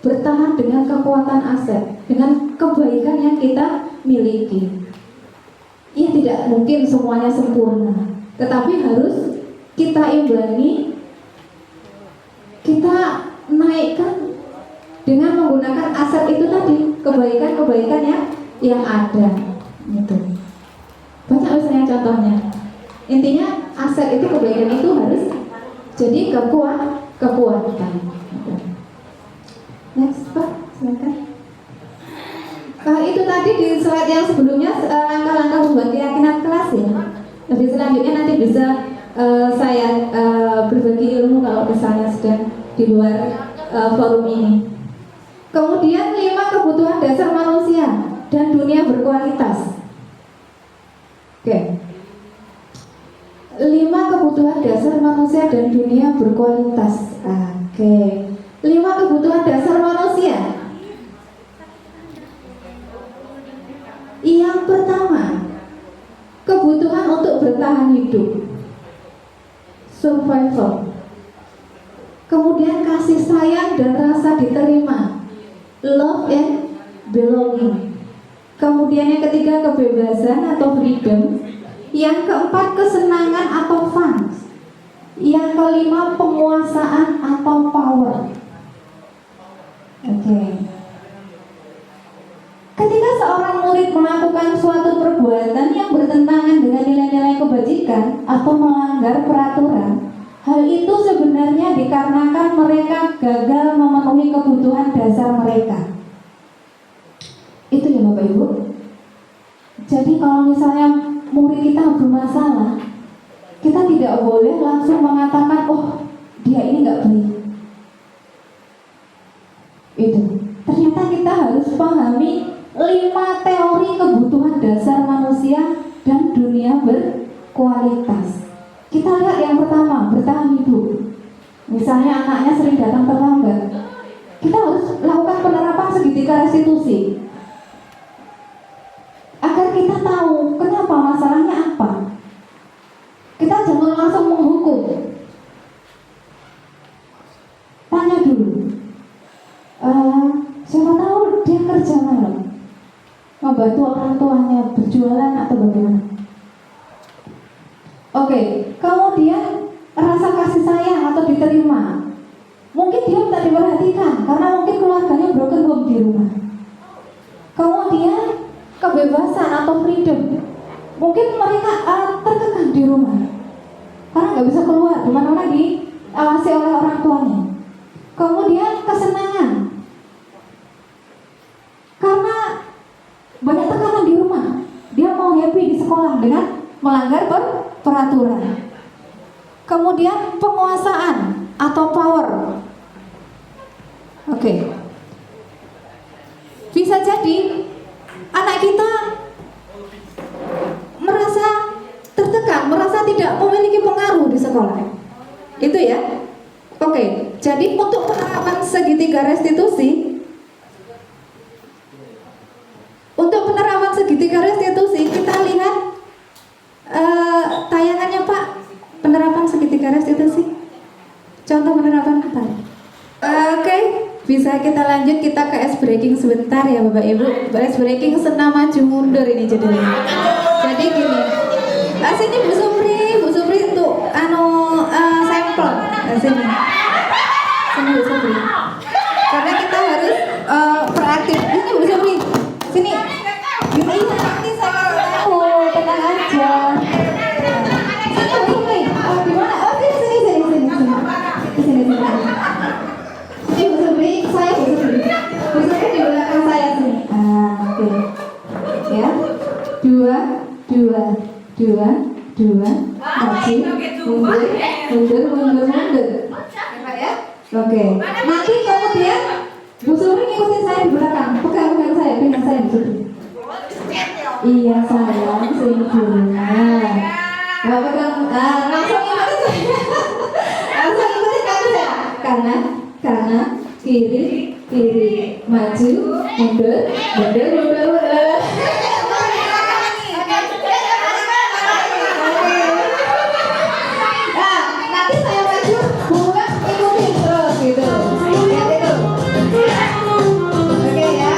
bertahan dengan kekuatan aset, dengan kebaikan yang kita miliki. Ya tidak mungkin semuanya sempurna, tetapi harus kita imbangi, kita naikkan dengan menggunakan aset itu tadi, kebaikan-kebaikan yang ada. Gitu. Banyak misalnya contohnya. Intinya aset itu, kebaikan itu harus jadi kekuatan. Next Pak, silakan. Itu tadi di slide yang sebelumnya langkah-langkah membuat keyakinan kelas ya. Lebih selanjutnya nanti bisa saya berbagi ilmu kalau misalnya sedang di luar forum ini. Kemudian 5 kebutuhan dasar manusia dan dunia berkualitas. Oke. 5 kebutuhan dasar manusia dan dunia berkualitas. Oke. 5 kebutuhan dasar manusia. Yang pertama, kebutuhan untuk bertahan hidup, survival. Kemudian kasih sayang dan rasa diterima, love and belonging. Kemudian yang ketiga, kebebasan atau freedom. Yang keempat, kesenangan atau fun. Yang kelima, penguasaan atau power. Oke. Ketika seorang murid melakukan suatu perbuatan yang bertentangan dengan nilai-nilai kebajikan atau melanggar peraturan, hal itu sebenarnya dikarenakan mereka gagal memenuhi kebutuhan dasar mereka. Itu ya Bapak Ibu. Jadi kalau misalnya murid kita bermasalah, kita tidak boleh langsung mengatakan, oh dia ini nggak baik. Itu. Ternyata kita harus pahami 5 teori kebutuhan dasar manusia dan dunia berkualitas. Kita lihat yang pertama, bertahan hidup. Misalnya anaknya sering datang terlambat, kita harus lakukan penerapan segitiga restitusi agar kita tahu kenapa, masalahnya apa. Kita jangan langsung menghukum. Tanya dulu, dia kerja malam, membantu orang tuanya berjualan atau bagaimana? Oke, kemudian rasa kasih sayang atau diterima, mungkin dia tak diperhatikan karena mungkin keluarganya broken home di rumah. Kemudian kebebasan atau freedom, mungkin mereka terkekang di rumah karena nggak bisa keluar, di mana-mana diawasi oleh orang tuanya. Kemudian kesenangan, karena banyak tekanan di rumah, dia mau happy di sekolah dengan melanggar peraturan. Kemudian penguasaan atau power. Oke. Bisa jadi anak kita merasa tertekan, merasa tidak memiliki pengaruh di sekolah. Itu ya. Oke. Jadi untuk penerapan segitiga restitusi, kita lihat tayangannya Pak, penerapan segitiga restitusi. Contoh penerapan apa? Oke, bisa kita lanjut, kita ke ice breaking sebentar ya Bapak Ibu. Ice breaking senam maju mundur ini judulnya. Jadi gini, sini Bu Supri untuk sampel. Sini Bu Supri. Karena kita harus proaktif. Ini Bu Supri, sini. Ini nanti saya kasih tahu, tenang aja. Sini Bu Supri, di mana? Oh sini. Sini. Ini Bu Supri, saya Bu Supri. Bu Supri di belakang saya sini. Oke. Ya. Dua. Mundur. Ya. Oke. Nanti kemudian Bu Supri ngikutin saya di belakang. Pegang saya, pinggang saya Bu Supri. Iya sayang, sini dulu. Nah, pegang, langsung ikutin saya. Langsung ikutin kaki saya. Kanan, kiri, maju, mundur. Nanti saya maju, bukan ikutin terus gitu. Lihat itu. Oke ya.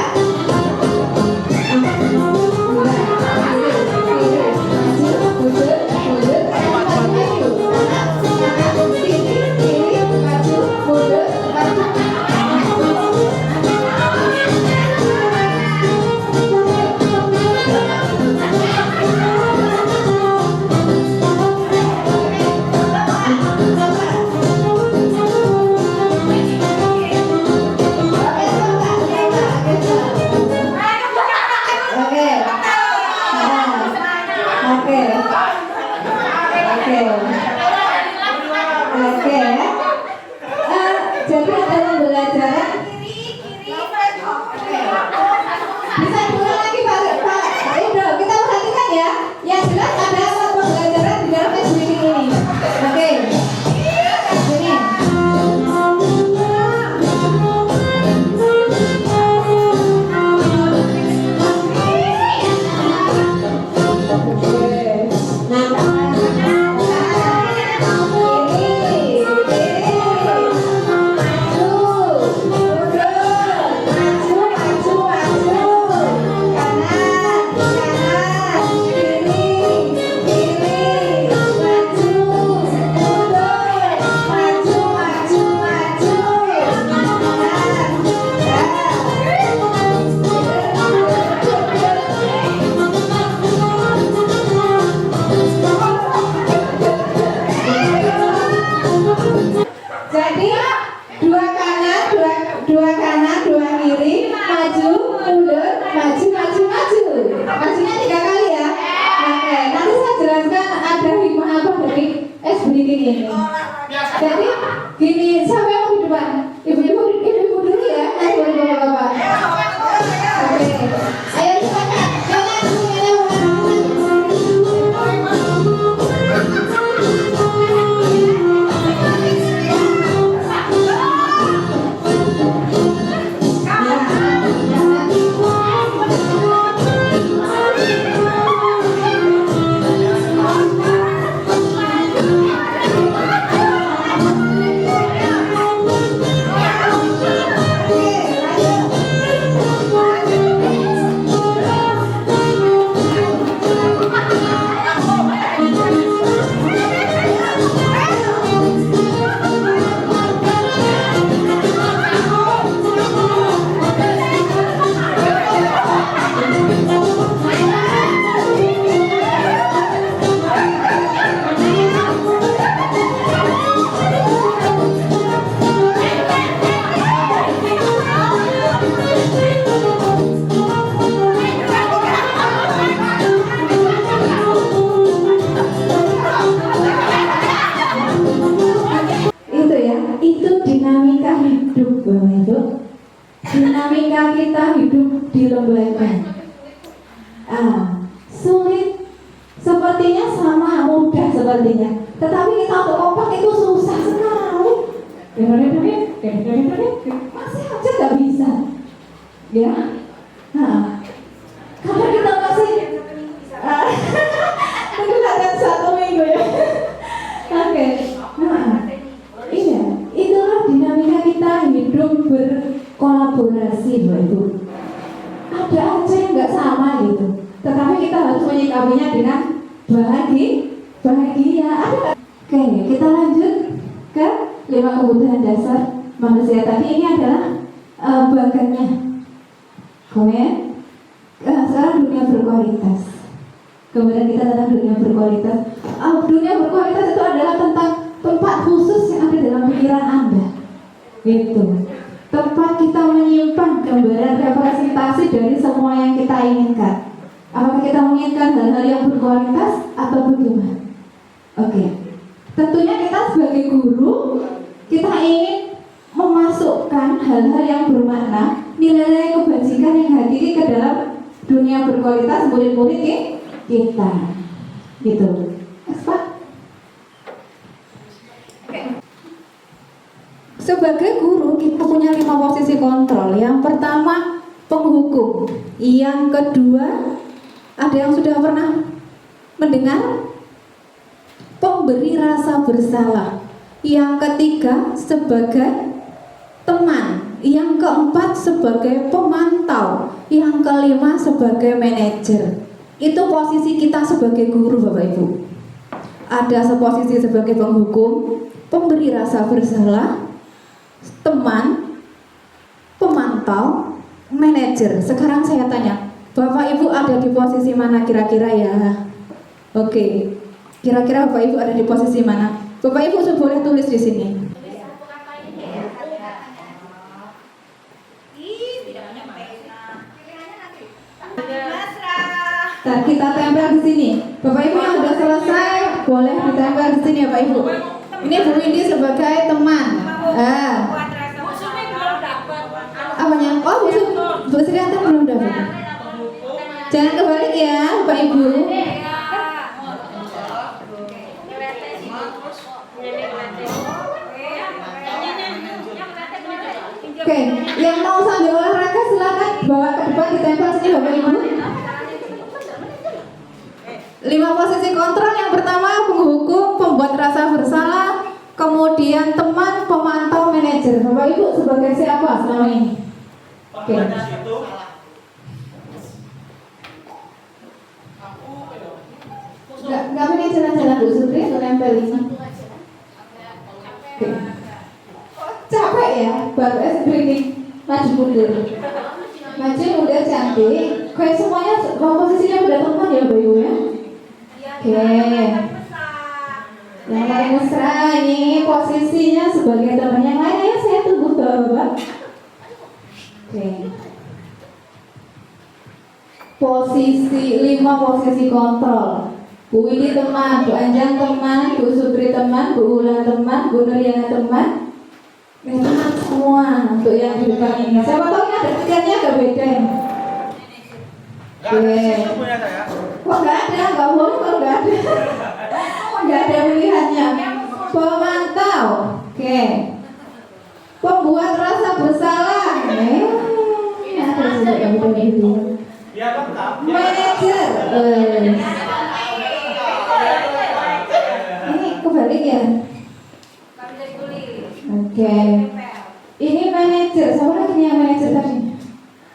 Jadi ada pembelajaran. Bisa diulang lagi Pak Indo, kita perhatikan ya. Yang jelas ada pembelajaran di dalam SBK ini. Oke. Sini. Jadi dua kanan, dua kiri, maju, mundur, maju. Majunya 3 kali ya. Oke, nanti saya jelaskan ada hikmah apa dari SBK ini. Jadi gini, siapa yang di depan? Ibu-ibu dulu ya, bapak-bapak. Oke, ayo silakan. dinamika kita hidup di lembaga. Sulit sepertinya sama, mudah sepertinya, tetapi kita untuk kompak itu susah sekali. Masih aja nggak bisa, ya. Karena kita masih menggunakan 1 minggu ya. Oke. Iya, itulah dinamika kita hidup berkolaborasi, Bapak Ibu. Ada aja yang nggak sama gitu, tetapi kita harus menyikapinya dengan bahagia. Oke, kita lanjut ke 5 kebutuhan dasar manusia. Tadi ini adalah bagannya. Kemudian sekarang dunia berkualitas. Kemudian kita tentang dunia berkualitas. Dunia berkualitas itu adalah tentang tempat khusus yang ada dalam pikiran Anda. Gitu. Tempat kita menyimpan gambaran representasi dari semua yang kita inginkan. Apakah kita menginginkan hal-hal yang berkualitas atau bagaimana? Oke. Tentunya kita sebagai guru, kita ingin memasukkan hal-hal yang bermakna, nilai-nilai kebajikan yang hadiri ke dalam dunia berkualitas murid-murid kita. Gitu. Pak? Sebagai guru kita punya 5 posisi kontrol. Yang pertama penghukum. Yang kedua, ada yang sudah pernah mendengar? Pemberi rasa bersalah. Yang ketiga sebagai teman. Yang keempat sebagai pemantau. Yang kelima sebagai manajer. Itu posisi kita sebagai guru, Bapak Ibu. Ada posisi sebagai penghukum, pemberi rasa bersalah, teman, pemantau, manajer. Sekarang saya tanya, Bapak Ibu ada di posisi mana kira-kira ya? Oke, kira-kira Bapak Ibu ada di posisi mana? Bapak Ibu boleh tulis di sini. Nah, kita tempel di sini. Bapak Ibu yang sudah selesai boleh ditempel di sini ya Pak Ibu. Ini Bu Windy sebagai teman. Apanya? Oh, Bu Srianti belum dapat. Jangan kebalik ya, Pak Ibu. Oke, yang mau sambil olahraga silakan bawa ke depan ditempel sini Bapak Ibu. 5 posisi kontrol. Yang pertama penghukum, pembuat rasa bersalah, kemudian teman, pemantau, manajer. Bapak Ibu sebagai siapa selama ini? Oke. Gak pengen jalan-jalan Bu Sutri atau nempel ini? Oke. Capek ya, baru screening maju mundur. Maju mundur cantik. Kayak semuanya posisinya pada teman ya Bapak Ibu ya. Oke. Yang paling mesra ini posisinya sebagai teman. Yang lainnya saya tunggu Bapak. Oke. Posisi 5 posisi kontrol. Bu Windy teman, Bu Anjang teman, Bu Sutri teman, Bu Ulan teman, Bu Nuriana teman. Teman semua untuk yang di depan ini. Siapa tahu ada pikirnya agak beda. Oke. Kok nggak ada? Nggak boleh kalau nggak ada. Nggak ada pilihannya. Pemantau. Oke. Pembuat rasa bersalah. Ada sudah yang begitu. Manajer. Ini kebalik ya. Oke. Ini manajer. Siapa lagi yang manajer tadi?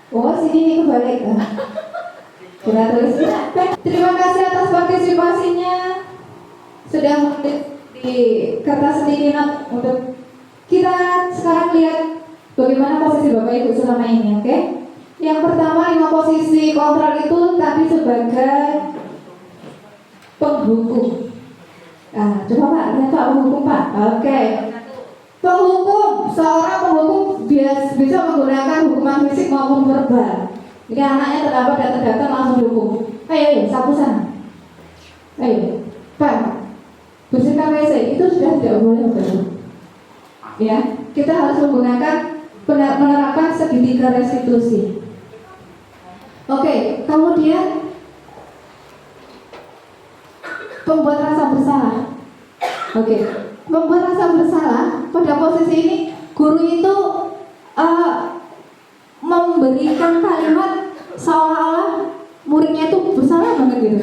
Oh, sini ini kebalik. Kita tulis. Terima kasih atas partisipasinya. Sudah menulis di kertas sticky note untuk kita sekarang lihat bagaimana posisi Bapak Ibu selama ini, oke? Yang pertama 5 posisi kontrol itu tadi sebagai penghukum. Coba Pak, lihat Pak penghukum Pak. Oke. Penghukum, seorang penghukum bisa menggunakan hukuman fisik maupun verbal. Jadi anaknya terlambat dan terdaftar langsung dihukum. Ayo, sapu sana. Ayo, Pak, bersihkan WC itu sudah tidak boleh Bapak. Ya, kita harus menggunakan menerapkan segitiga restitusi. Oke, kemudian membuat rasa bersalah. Oke, membuat rasa bersalah pada posisi ini guru itu memberikan kalimat seolah-olah muridnya itu bersalah banget gitu.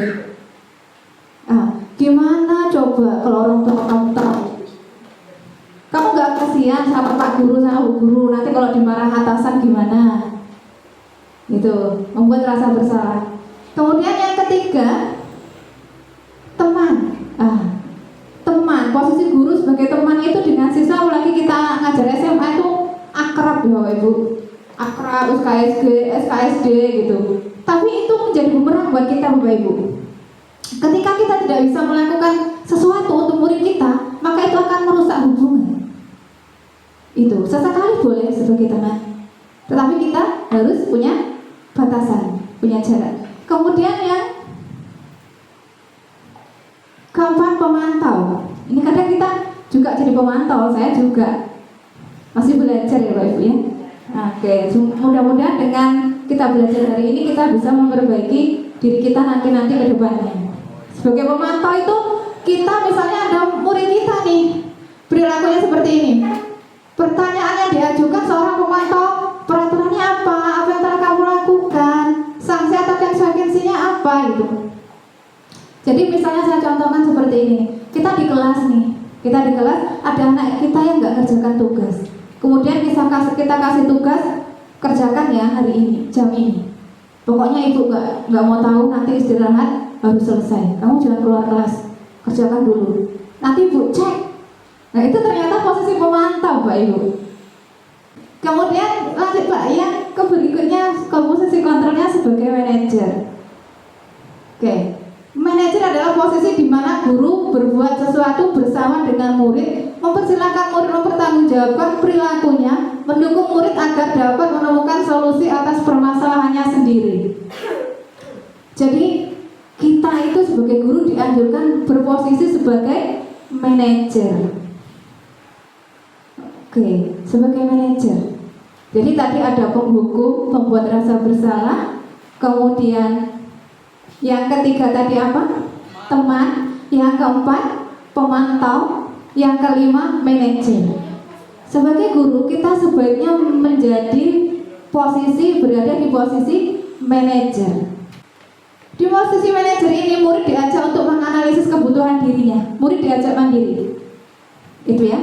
Gimana coba kalau orang tua kamu tahu? Kamu gak kasihan sama Pak Guru sama Bu Guru, nanti kalau dimarah atasan gimana? Gitu, membuat rasa bersalah. Kemudian yang ketiga, teman. Teman, posisi guru sebagai teman itu dengan siswa, apalagi kita ngajar SMA itu akrab ya Bapak Ibu. Akrab, SKSD gitu. Tapi itu menjadi bumerang buat kita Bapak Ibu. Ketika kita tidak bisa melakukan sesuatu untuk murid kita, maka itu akan merusak hubungan. Itu sesekali boleh sebagai teman, tetapi kita harus punya batasan, punya jarak. Kemudian yang keempat, pemantau. Ini kadang kita juga jadi pemantau, saya juga masih belajar ya Bapak Ibu ya. Oke, mudah-mudahan dengan kita belajar hari ini kita bisa memperbaiki diri kita nanti ke depannya. Sebagai pemantau itu kita misalnya ada murid kita nih, perilakunya seperti ini. Pertanyaan yang diajukan seorang pemantau, peraturannya apa yang telah kamu lakukan, sanksi atau konsekuensinya apa gitu. Jadi misalnya saya contohkan seperti ini, kita di kelas ada anak kita yang nggak kerjakan tugas. Kemudian kita kasih tugas, kerjakan ya hari ini, jam ini. Pokoknya ibu nggak mau tahu, nanti istirahat harus selesai. Kamu jangan keluar kelas, kerjakan dulu. Nanti ibu cek. Nah itu ternyata posisi pemantau Pak Ibu. Kemudian lanjut Pak yang ke berikutnya, ke posisi kontrolnya sebagai manajer. Oke, manajer adalah posisi di mana guru berbuat sesuatu bersama dengan murid, mempersilahkan murid mempertanggungjawabkan perilakunya, mendukung murid agar dapat menemukan solusi atas permasalahannya sendiri. Jadi kita itu sebagai guru dianjurkan berposisi sebagai manajer. Oke, sebagai manajer. Jadi tadi ada penghukum, membuat rasa bersalah. Kemudian yang ketiga tadi apa? Teman. Yang keempat, pemantau. Yang kelima, manajer. Sebagai guru kita sebaiknya berada di posisi manajer. Di posisi manajer ini murid diajak untuk menganalisis kebutuhan dirinya. Murid diajak mandiri. Itu ya.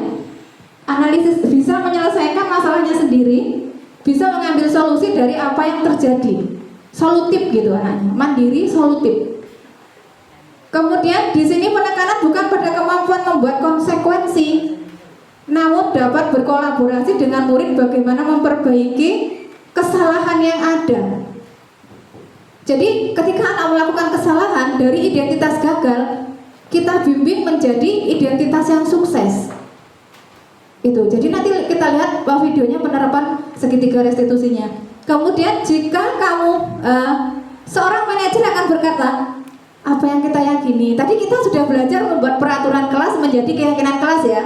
Analisis, bisa menyelesaikan masalahnya sendiri, bisa mengambil solusi dari apa yang terjadi. Solutif gitu anaknya, mandiri, solutif. Kemudian di sini penekanan bukan pada kemampuan membuat konsekuensi, namun dapat berkolaborasi dengan murid bagaimana memperbaiki kesalahan yang ada. Jadi ketika anak melakukan kesalahan dari identitas gagal, kita bimbing menjadi identitas yang sukses. Itu. Jadi nanti kita lihat videonya penerapan segitiga restitusinya. Kemudian jika kamu seorang manajer akan berkata, apa yang kita yakini. Tadi kita sudah belajar membuat peraturan kelas menjadi keyakinan kelas ya.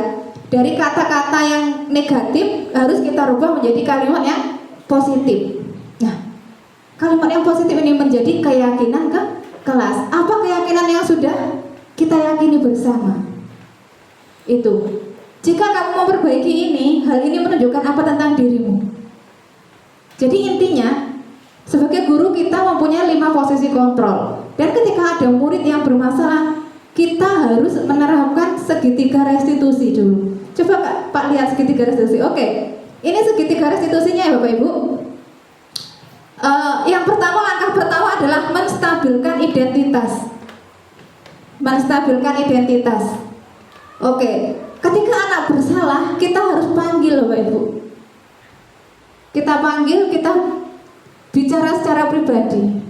Dari kata-kata yang negatif harus kita rubah menjadi kalimat yang positif. Nah, kalimat yang positif ini menjadi keyakinan ke kelas. Apa keyakinan yang sudah kita yakini bersama? Itu. Jika kamu memperbaiki ini, hal ini menunjukkan apa tentang dirimu. Jadi intinya, sebagai guru kita mempunyai 5 posisi kontrol. Dan ketika ada murid yang bermasalah, kita harus menerapkan segitiga restitusi dulu. Coba Pak lihat segitiga restitusi. Oke, ini segitiga restitusinya ya Bapak Ibu. Yang pertama, langkah pertama adalah menstabilkan identitas. Menstabilkan identitas. Oke. Ketika anak bersalah, kita harus panggil Bapak Ibu. Kita panggil, kita bicara secara pribadi.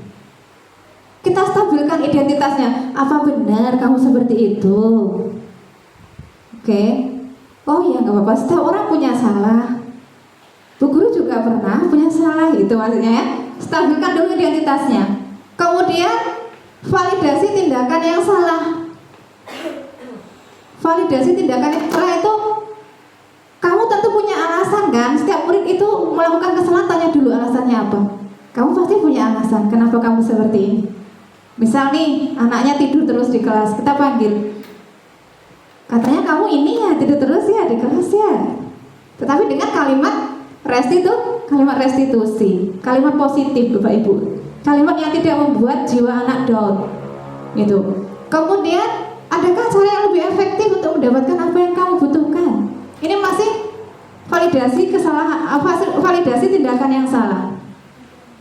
Kita stabilkan identitasnya. Apa benar kamu seperti itu? Oke. Oh iya, nggak apa-apa. Setiap orang punya salah. Bu Guru juga pernah punya salah, gitu maksudnya ya. Stabilkan dulu identitasnya. Kemudian validasi tindakan yang salah. Validasi tindakan yang salah itu, kamu tentu punya alasan alasan kan? Setiap murid itu melakukan kesalahan, tanya dulu alasannya apa. Kamu pasti punya alasan kenapa kamu seperti ini. Misal nih, anaknya tidur terus di kelas, kita panggil. Katanya kamu ini ya, tidur terus ya di kelas ya. Tetapi dengan kalimat kalimat restitusi, kalimat positif Bapak Ibu. Kalimat yang tidak membuat jiwa anak down. Gitu. Kemudian, adakah cara yang lebih efektif untuk mendapatkan apa yang kamu butuhkan? Ini masih validasi kesalahan, validasi tindakan yang salah.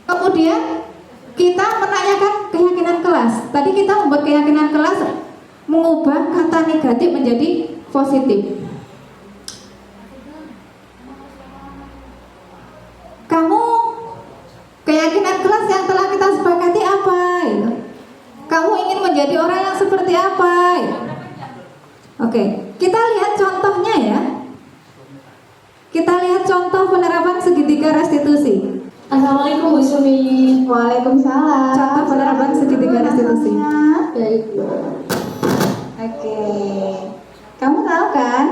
Kemudian kita menanyakan keyakinan kelas. Tadi kita membuat keyakinan kelas mengubah kata negatif menjadi positif. Kamu keyakinan kelas yang telah kita sepakati apa? Gitu. Kamu ingin menjadi orang yang seperti apa? Gitu. Oke, kita lihat contohnya ya. Kita lihat contoh penerapan segitiga restitusi. Assalamualaikum Bu Sumi. Waalaikumsalam. Contoh penerapan segitiga restitusi. Baik. Oke. Kamu tahu kan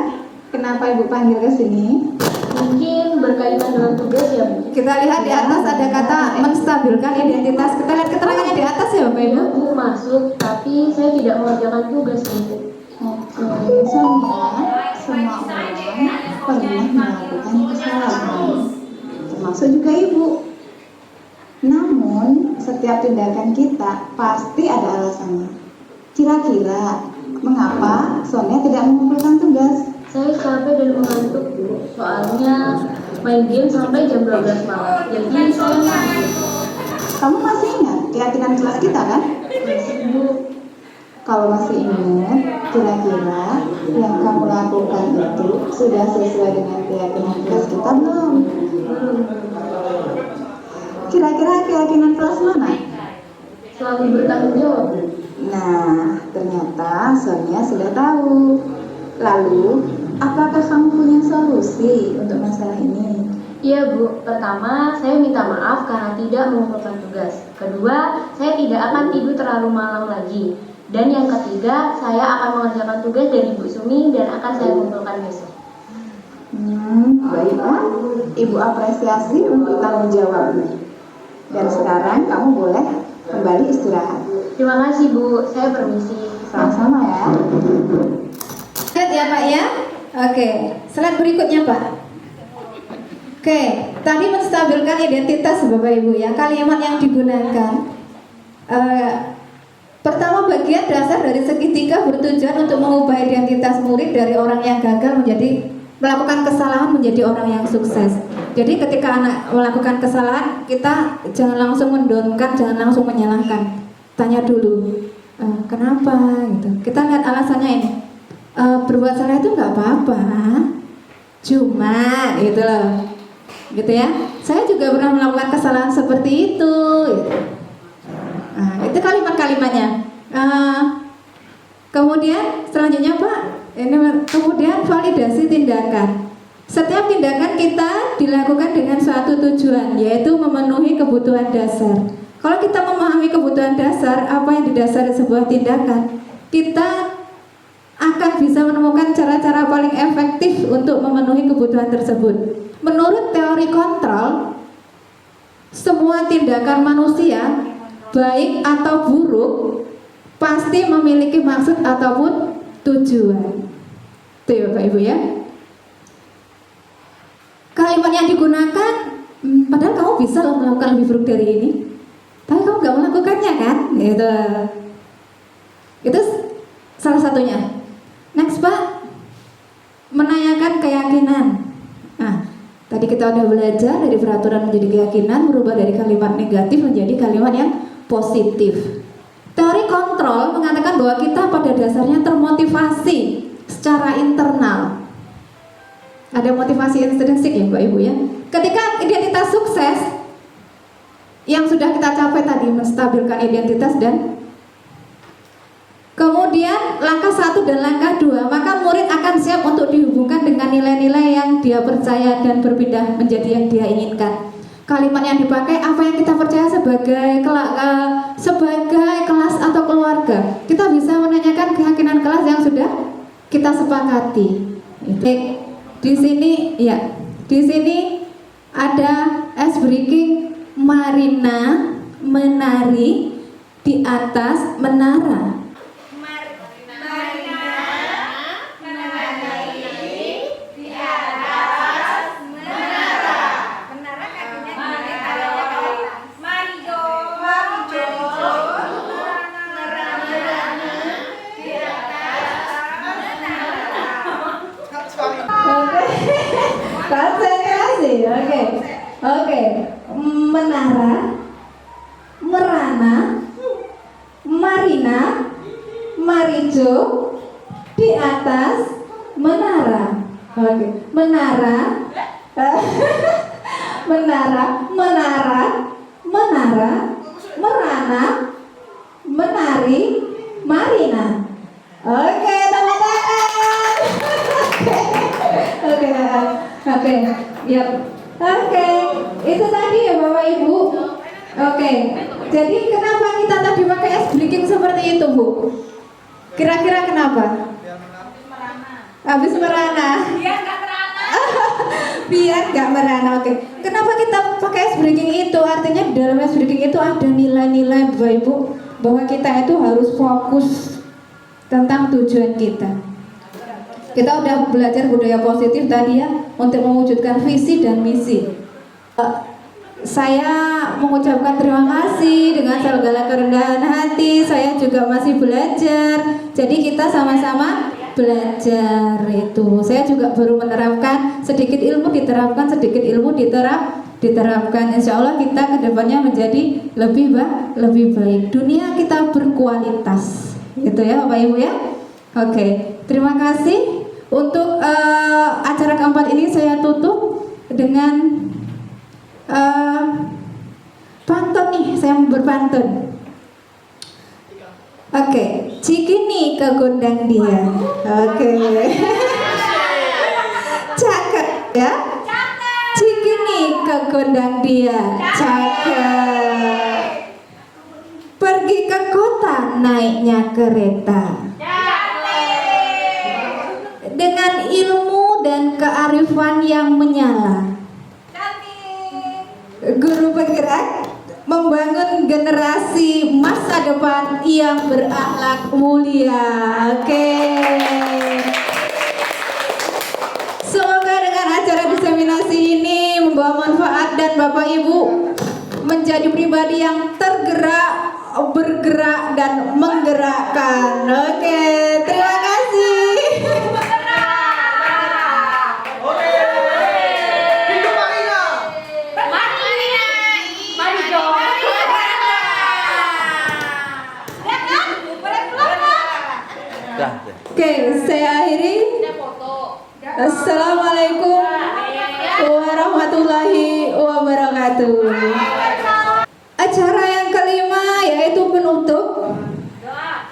kenapa Ibu panggil ke sini? Mungkin berkaitan dengan tugas ya Bu. Kita lihat di atas ada kata menstabilkan identitas. Kita lihat keterangannya di atas ya Bapak Ibu. Iya Bu masuk, tapi saya tidak mengerjakan tugas Bu. Oke, semua orang pernah melakukan kesalahan, termasuk juga Ibu. Namun setiap tindakan kita pasti ada alasannya. Kira-kira mengapa Sonia tidak mengumpulkan tugas? Saya capek dan mengantuk Bu. Soalnya main game sampai jam 12 malam. Jadi saya ngantuk. Kamu masih ingat keyakinan kelas kita kan? Masih Bu. Kalau masih ingat, kira-kira yang kamu lakukan itu sudah sesuai dengan keyakinan kelas kita belum? Kira-kira keyakinan kelas mana? Selalu bertanggung jawab Bu. Nah, ternyata Sonia sudah tahu. Lalu, apakah kamu punya solusi untuk masalah ini? Iya Bu, pertama saya minta maaf karena tidak mengumpulkan tugas. Kedua, saya tidak akan tidur terlalu malam lagi. Dan yang ketiga, saya akan mengerjakan tugas dari Bu Sumi dan akan saya kumpulkan besok. Baiklah. Ibu apresiasi untuk tanggung jawabmu. Dan sekarang kamu boleh kembali istirahat. Terima kasih Bu, saya permisi. Sama-sama ya. Lihat ya Pak ya. Oke, slide berikutnya Pak. Oke, tadi menstabilkan identitas Bapak Ibu ya. Kalimat yang digunakan. Pertama, bagian dasar dari segitiga bertujuan untuk mengubah identitas murid dari orang yang gagal menjadi melakukan kesalahan menjadi orang yang sukses. Jadi ketika anak melakukan kesalahan, kita jangan langsung mendownkan, jangan langsung menyalahkan. Tanya dulu, kenapa gitu. Kita lihat alasannya ini. Berbuat salah itu nggak apa-apa, cuma gitu loh, gitu ya. Saya juga pernah melakukan kesalahan seperti itu. Gitu. Nah, itu kalimat-kalimatnya. Kemudian selanjutnya Pak, ini kemudian validasi tindakan. Setiap tindakan kita dilakukan dengan suatu tujuan, yaitu memenuhi kebutuhan dasar. Kalau kita memahami kebutuhan dasar, apa yang didasari sebuah tindakan, kita akan bisa menemukan cara-cara paling efektif untuk memenuhi kebutuhan tersebut. Menurut teori kontrol, semua tindakan manusia baik atau buruk pasti memiliki maksud ataupun tujuan. Itu ya Bapak Ibu ya. Kalimat yang digunakan, padahal kamu bisa loh melakukan lebih buruk dari ini, tapi kamu gak melakukannya kan? Gitu. Itu salah satunya. Next Pak, menanyakan keyakinan. Nah, tadi kita udah belajar dari peraturan menjadi keyakinan, berubah dari kalimat negatif menjadi kalimat yang positif. Teori kontrol mengatakan bahwa kita pada dasarnya termotivasi secara internal. Ada motivasi intrinsik ya Bapak Ibu ya. Ketika identitas sukses yang sudah kita capai tadi, menstabilkan identitas dan kemudian langkah 1 dan langkah 2, maka murid akan siap untuk dihubungkan dengan nilai-nilai yang dia percaya dan berpindah menjadi yang dia inginkan. Kalimat yang dipakai apa yang kita percaya sebagai kelas atau keluarga. Kita bisa menanyakan keyakinan kelas yang sudah kita sepakati. Di sini ya, Di sini ada ice breaking Marina menari di atas menara. Konsentrasi, oke. Menara, merana, marina, marijo, di atas menara. Oke, menara, menara, merana, menari, marina. Oke, tepuk tangan. Oke, ya. Oke, itu tadi ya Bapak Ibu. Oke, jadi kenapa kita tadi pakai ice breaking seperti itu, Bu? Kira-kira kenapa? Habis merana. Biar nggak merana. Oke. Kenapa kita pakai ice breaking itu? Artinya di dalam ice breaking itu ada nilai-nilai Bapak Ibu bahwa kita itu harus fokus tentang tujuan kita. Kita udah belajar budaya positif tadi ya untuk mewujudkan visi dan misi. Saya mengucapkan terima kasih dengan segala kerendahan hati. Saya juga masih belajar. Jadi kita sama-sama belajar itu. Saya juga baru menerapkan sedikit ilmu diterapkan, sedikit ilmu diterapkan. Insya Allah kita kedepannya menjadi lebih baik. Dunia kita berkualitas. Gitu ya Bapak Ibu ya. Oke, terima kasih. Untuk acara keempat ini saya tutup dengan pantun nih, saya berpantun. Oke, Cikini ke gondang dia. Oke. Cakep ya. Cikini ke gondang dia. Cakep. Pergi ke kota naiknya kereta. Dengan ilmu dan kearifan yang menyala. Guru penggerak membangun generasi masa depan yang berakhlak mulia. Oke. Semoga dengan acara diseminasi ini membawa manfaat dan Bapak Ibu menjadi pribadi yang tergerak, bergerak dan menggerakkan. Oke, terima kasih. Oke, saya akhiri. Assalamualaikum warahmatullahi wabarakatuh. Acara yang kelima yaitu penutup.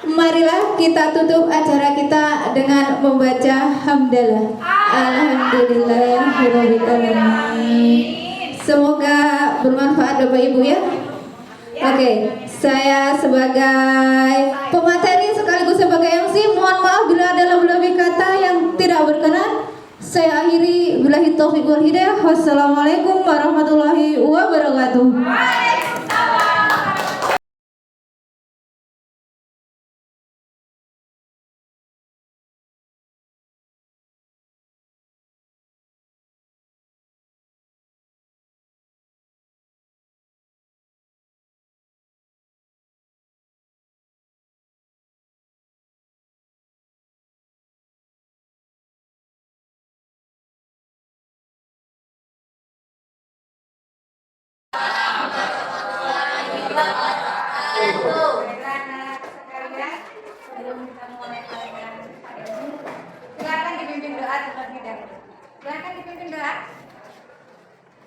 Marilah kita tutup acara kita dengan membaca hamdalah. Alhamdulillahirabbil alamin. Semoga bermanfaat Bapak Ibu ya. Oke, saya sebagai pemateri sekaligus sebagai MC mohon maaf bila ada lebih kata yang tidak berkenan. Saya akhiri billahi taufiq wal hidayah. Wassalamualaikum warahmatullahi wabarakatuh. Silakan dipimpin doa.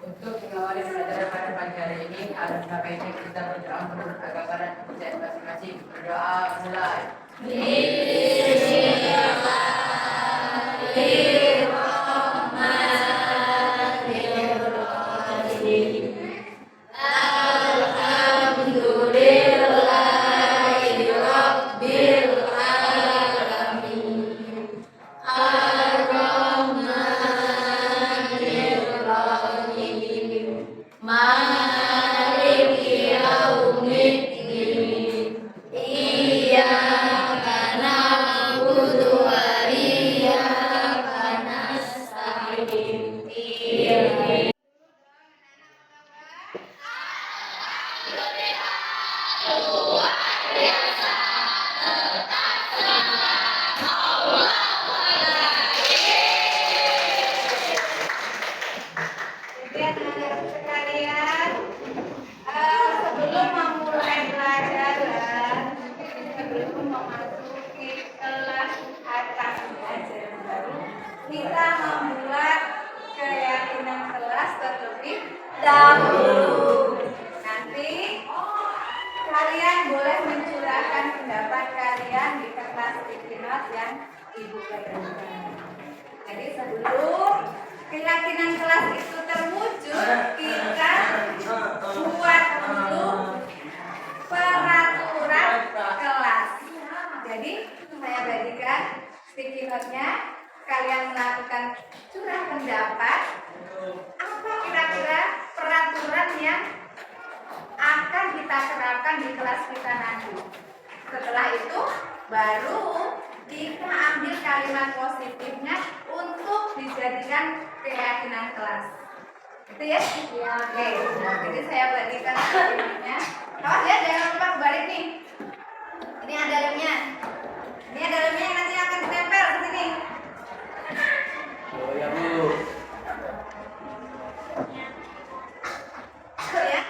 Untuk mengawali pelajaran pada pagi hari ini, alangkah baiknya kita berdoa menurut agama dan kepercayaan masing-masing. Berdoa mulai. Jadi anak-anak sekalian, sebelum memulai pelajaran, sebelum memasuki kelas atas pelajaran baru, kita membuat keyakinan kelas terlebih dahulu. Nanti kalian boleh mencurahkan pendapat kalian di kertas sticky note yang Ibu berikan. Jadi sebelum keyakinan kelas itu terwujud, kita buat dulu peraturan kelas. Jadi saya bagikan sticky note-nya, kalian melakukan curah pendapat. Apa kira-kira peraturan yang akan kita terapkan di kelas kita nanti? Setelah itu baru kita ambil kalimat positifnya untuk dijadikan keyakinan kelas. Itu ya? Iya. Oke. Jadi saya bagikan kalimatnya. Awas ya, jangan lupa balik nih. Ini ada lemnya. Ini ada lemnya yang nanti akan ditempel di sini. Oh ya Bu. Itu ya.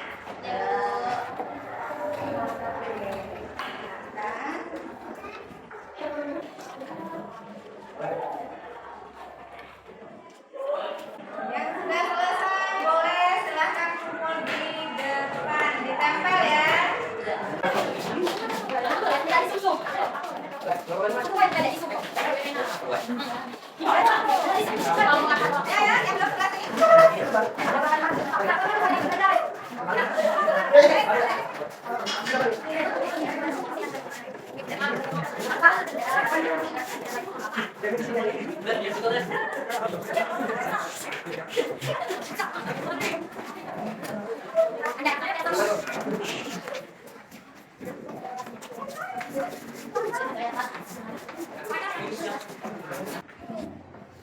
Yang sudah selesai boleh silahkan kumpul di depan, ditempel ya. Ya, yang belum selesai.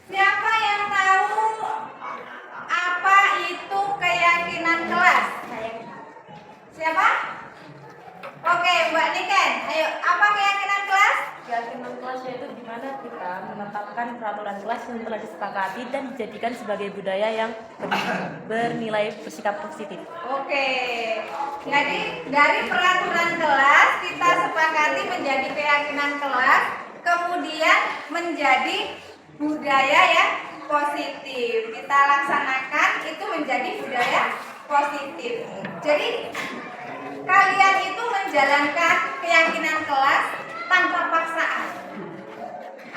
Siapa yang tahu apa itu keyakinan kelas? Siapa? Oke, Mbak Niken. Ayo, apa keyakinan kelas? Keyakinan kelas yaitu di mana kita menetapkan peraturan kelas yang telah disepakati dan dijadikan sebagai budaya yang bernilai bersikap positif. Oke. Jadi dari peraturan kelas kita sepakati menjadi keyakinan kelas, kemudian menjadi budaya yang positif. Kita laksanakan itu menjadi budaya positif. Jadi kalian itu menjalankan keyakinan kelas tanpa paksaan.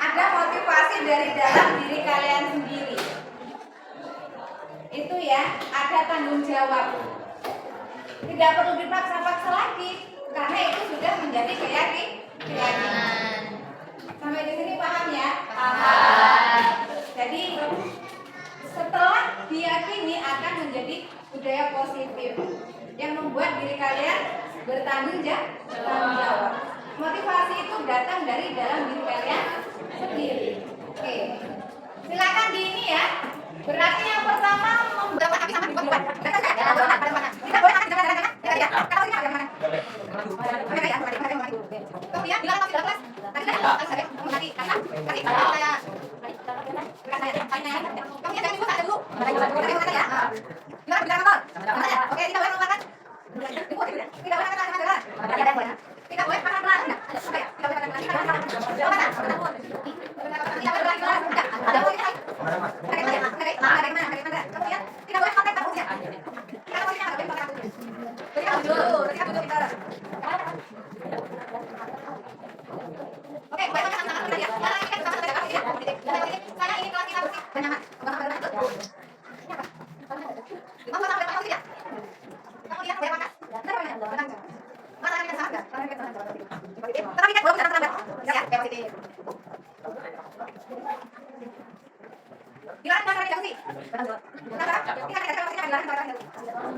Ada motivasi dari dalam diri kalian sendiri. Itu ya, ada tanggung jawab. Tidak perlu dipaksa-paksa lagi, karena itu sudah menjadi keyakinan. Sampai di sini paham ya? Paham. Jadi setelah diyakini akan menjadi budaya positif yang membuat diri kalian bertanggung jawab. Motivasi itu datang dari dalam diri kalian sendiri. Oke, silakan di ini ya. Berarti yang pertama membawa api sama dibuat. Kita boleh makan jangan. Kalau ini ada mana? Kemudian bila masih dalam kelas, tadi saya mengerti karena tadi saya kemudian dari ibu ada dulu. Ya. Gimana bicara motor? Oke, tidak boleh makan. Tidak boleh makan. Tidak boleh makan pelan. Apa ya? Tidak boleh makan pelan. Tidak boleh makan. Ada boleh kan? Ada mana? Kemudian tidak boleh pakai tabung ya. Kalau ini enggak boleh pakai tabung. Berarti dulu kita. Oke, boleh makan sama ya. Karena ini kan sama saja ya. Karena ini kelas kita bersih dan nyaman. Kemudian boleh makan. Masa kita sangat tapi kan belum terlambat. Ya, positif. Gimana cara kerja sih? Betul. Kenapa? Kita ada kalau kita bilang cara kerja.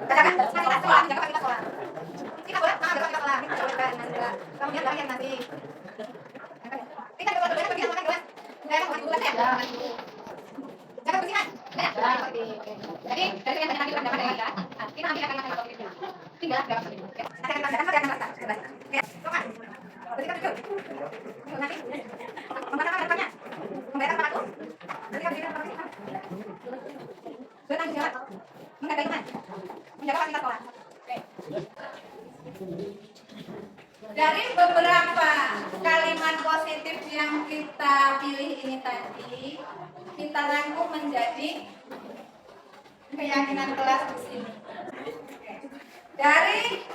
Jaga sekolah, jaga sekolah. Kita boleh jaga sekolah. Kita boleh juga. Kemudian lagi nanti. Kita juga boleh pergi makan kelas. Enggak ada waktu ya. Jaga kebersihan. Ya. Jadi dari yang tadi kita dapat ya. Kita nanti akan makan Dari beberapa kalimat positif yang kita pilih ini tadi, kita rangkum menjadi keyakinan kelas di sini. Dari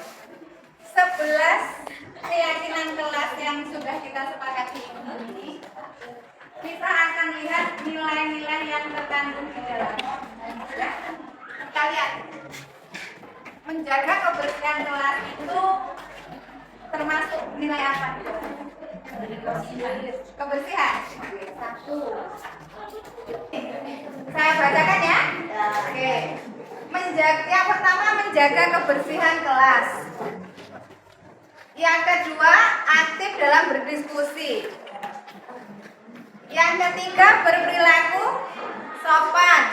11 keyakinan kelas yang sudah kita sepakati ini, kita akan lihat nilai-nilai yang terkandung di dalamnya. Ya. Kita lihat, menjaga kebersihan kelas itu termasuk nilai apa? Kebersihan. Satu. Saya bacakan ya. Oke. Yang pertama, menjaga kebersihan kelas. Yang kedua, aktif dalam berdiskusi. Yang ketiga, berperilaku sopan.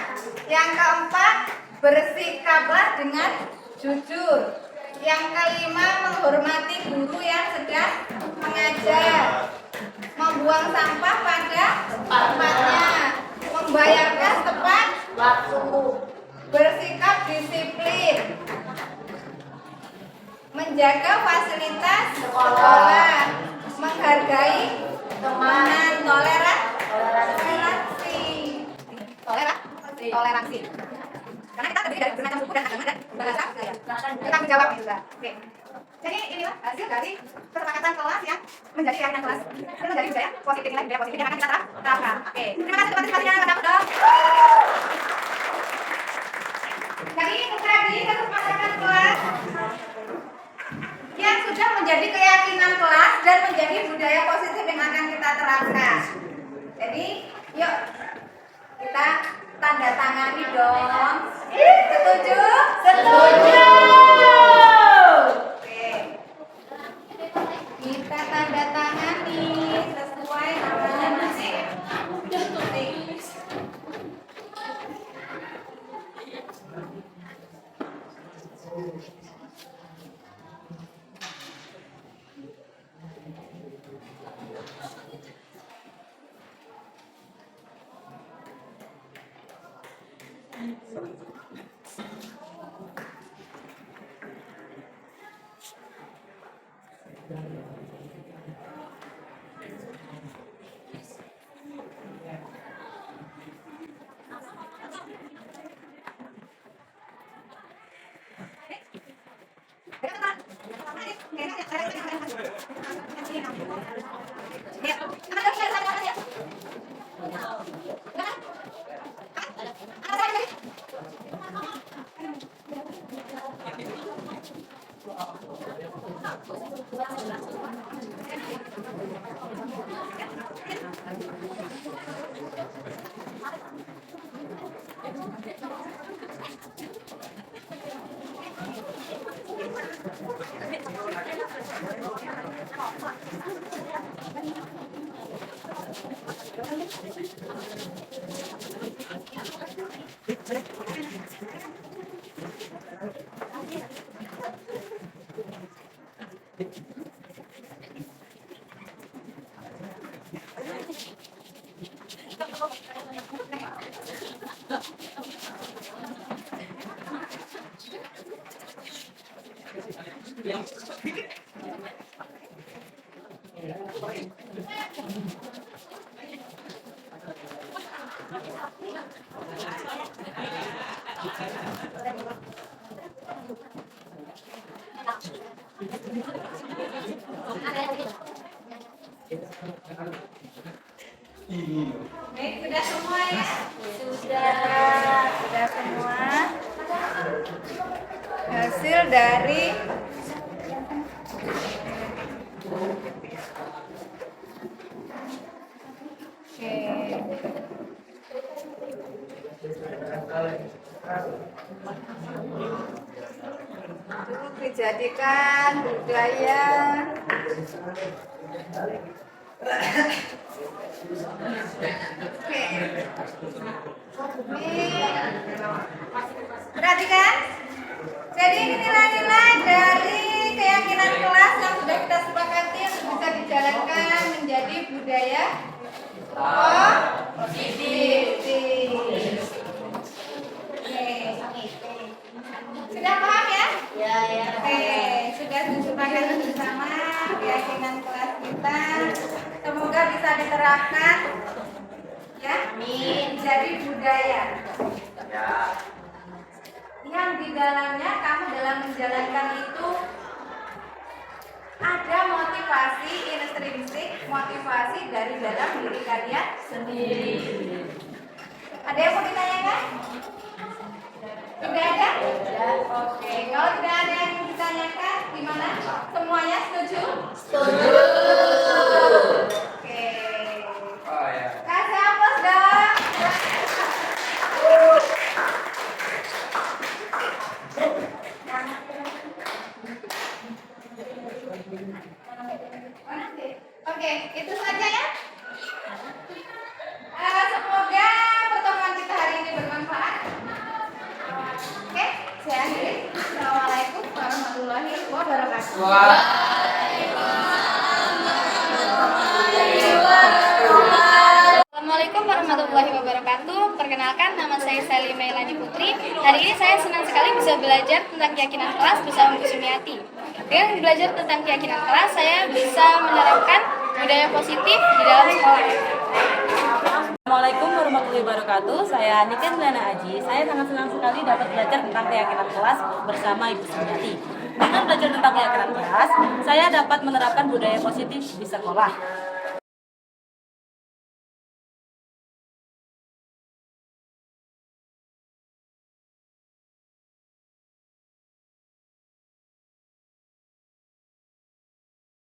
Yang keempat, bersikaplah dengan jujur. Yang kelima, menghormati guru yang sedang mengajar. Membuang sampah pada tempatnya. Membayarkan tepat waktu. Bersikap disiplin. Menjaga fasilitas sekolah. Menghargai teman. Toleransi. Karena kita terdiri dari bermacam suku dan agama dan bahasa kita menjawab juga. Oke. Jadi inilah hasil dari kesepakatan kelas yang menjadi keyakinan kelas dan menjadi budaya positif, nilai budaya positif yang akan kita terapkan. Oke. Terima kasih teman-teman yang dapat dong. Jadi itu tadi kesepakatan kelas yang sudah menjadi keyakinan kelas dan menjadi budaya positif yang akan kita terapkan. Jadi yuk kita tanda tangani dong. Setuju? Setuju. Oke. Kita tanda tangani sesuai namanya masing-masing. Baik, sudah semua ya? Sudah semua. Hasil dari itu dijadikan budaya perhatikan Jadi ini nilai-nilai dari keyakinan kelas yang sudah kita sepakati untuk bisa dijalankan menjadi budaya positif. Oke. Sudah paham ya? Ya, ya. Oke, sudah disepakati bersama keyakinan kelas kita. Semoga bisa diterapkan ya. Menjadi budaya. Yang di dalamnya kamu dalam menjalankan itu ada motivasi intrinsik, motivasi dari dalam diri kalian sendiri. Ada yang mau ditanyakan? Tidak ada? Oke, kalau tidak ada yang ditanyakan, gimana? Semuanya setuju? Setuju. Oke. Kasih aplaus dong. Oke, itu saja ya. Semoga pertemuan kita hari ini bermanfaat. Oke, saya akhiri. Assalamualaikum warahmatullahi wabarakatuh. Assalamualaikum warahmatullahi wabarakatuh. Perkenalkan, nama saya Sally Mailani Putri. Hari ini saya senang sekali bisa belajar tentang keyakinan kelas bersama Bu Sumiati. Dengan belajar tentang keyakinan kelas, saya bisa menerapkan budaya positif di dalam sekolah. Assalamualaikum warahmatullahi wabarakatuh. Saya Niken Lana Aji. Saya sangat senang sekali dapat belajar tentang keyakinan kelas bersama Ibu Sumiati. Dengan belajar tentang keyakinan kelas, saya dapat menerapkan budaya positif di sekolah.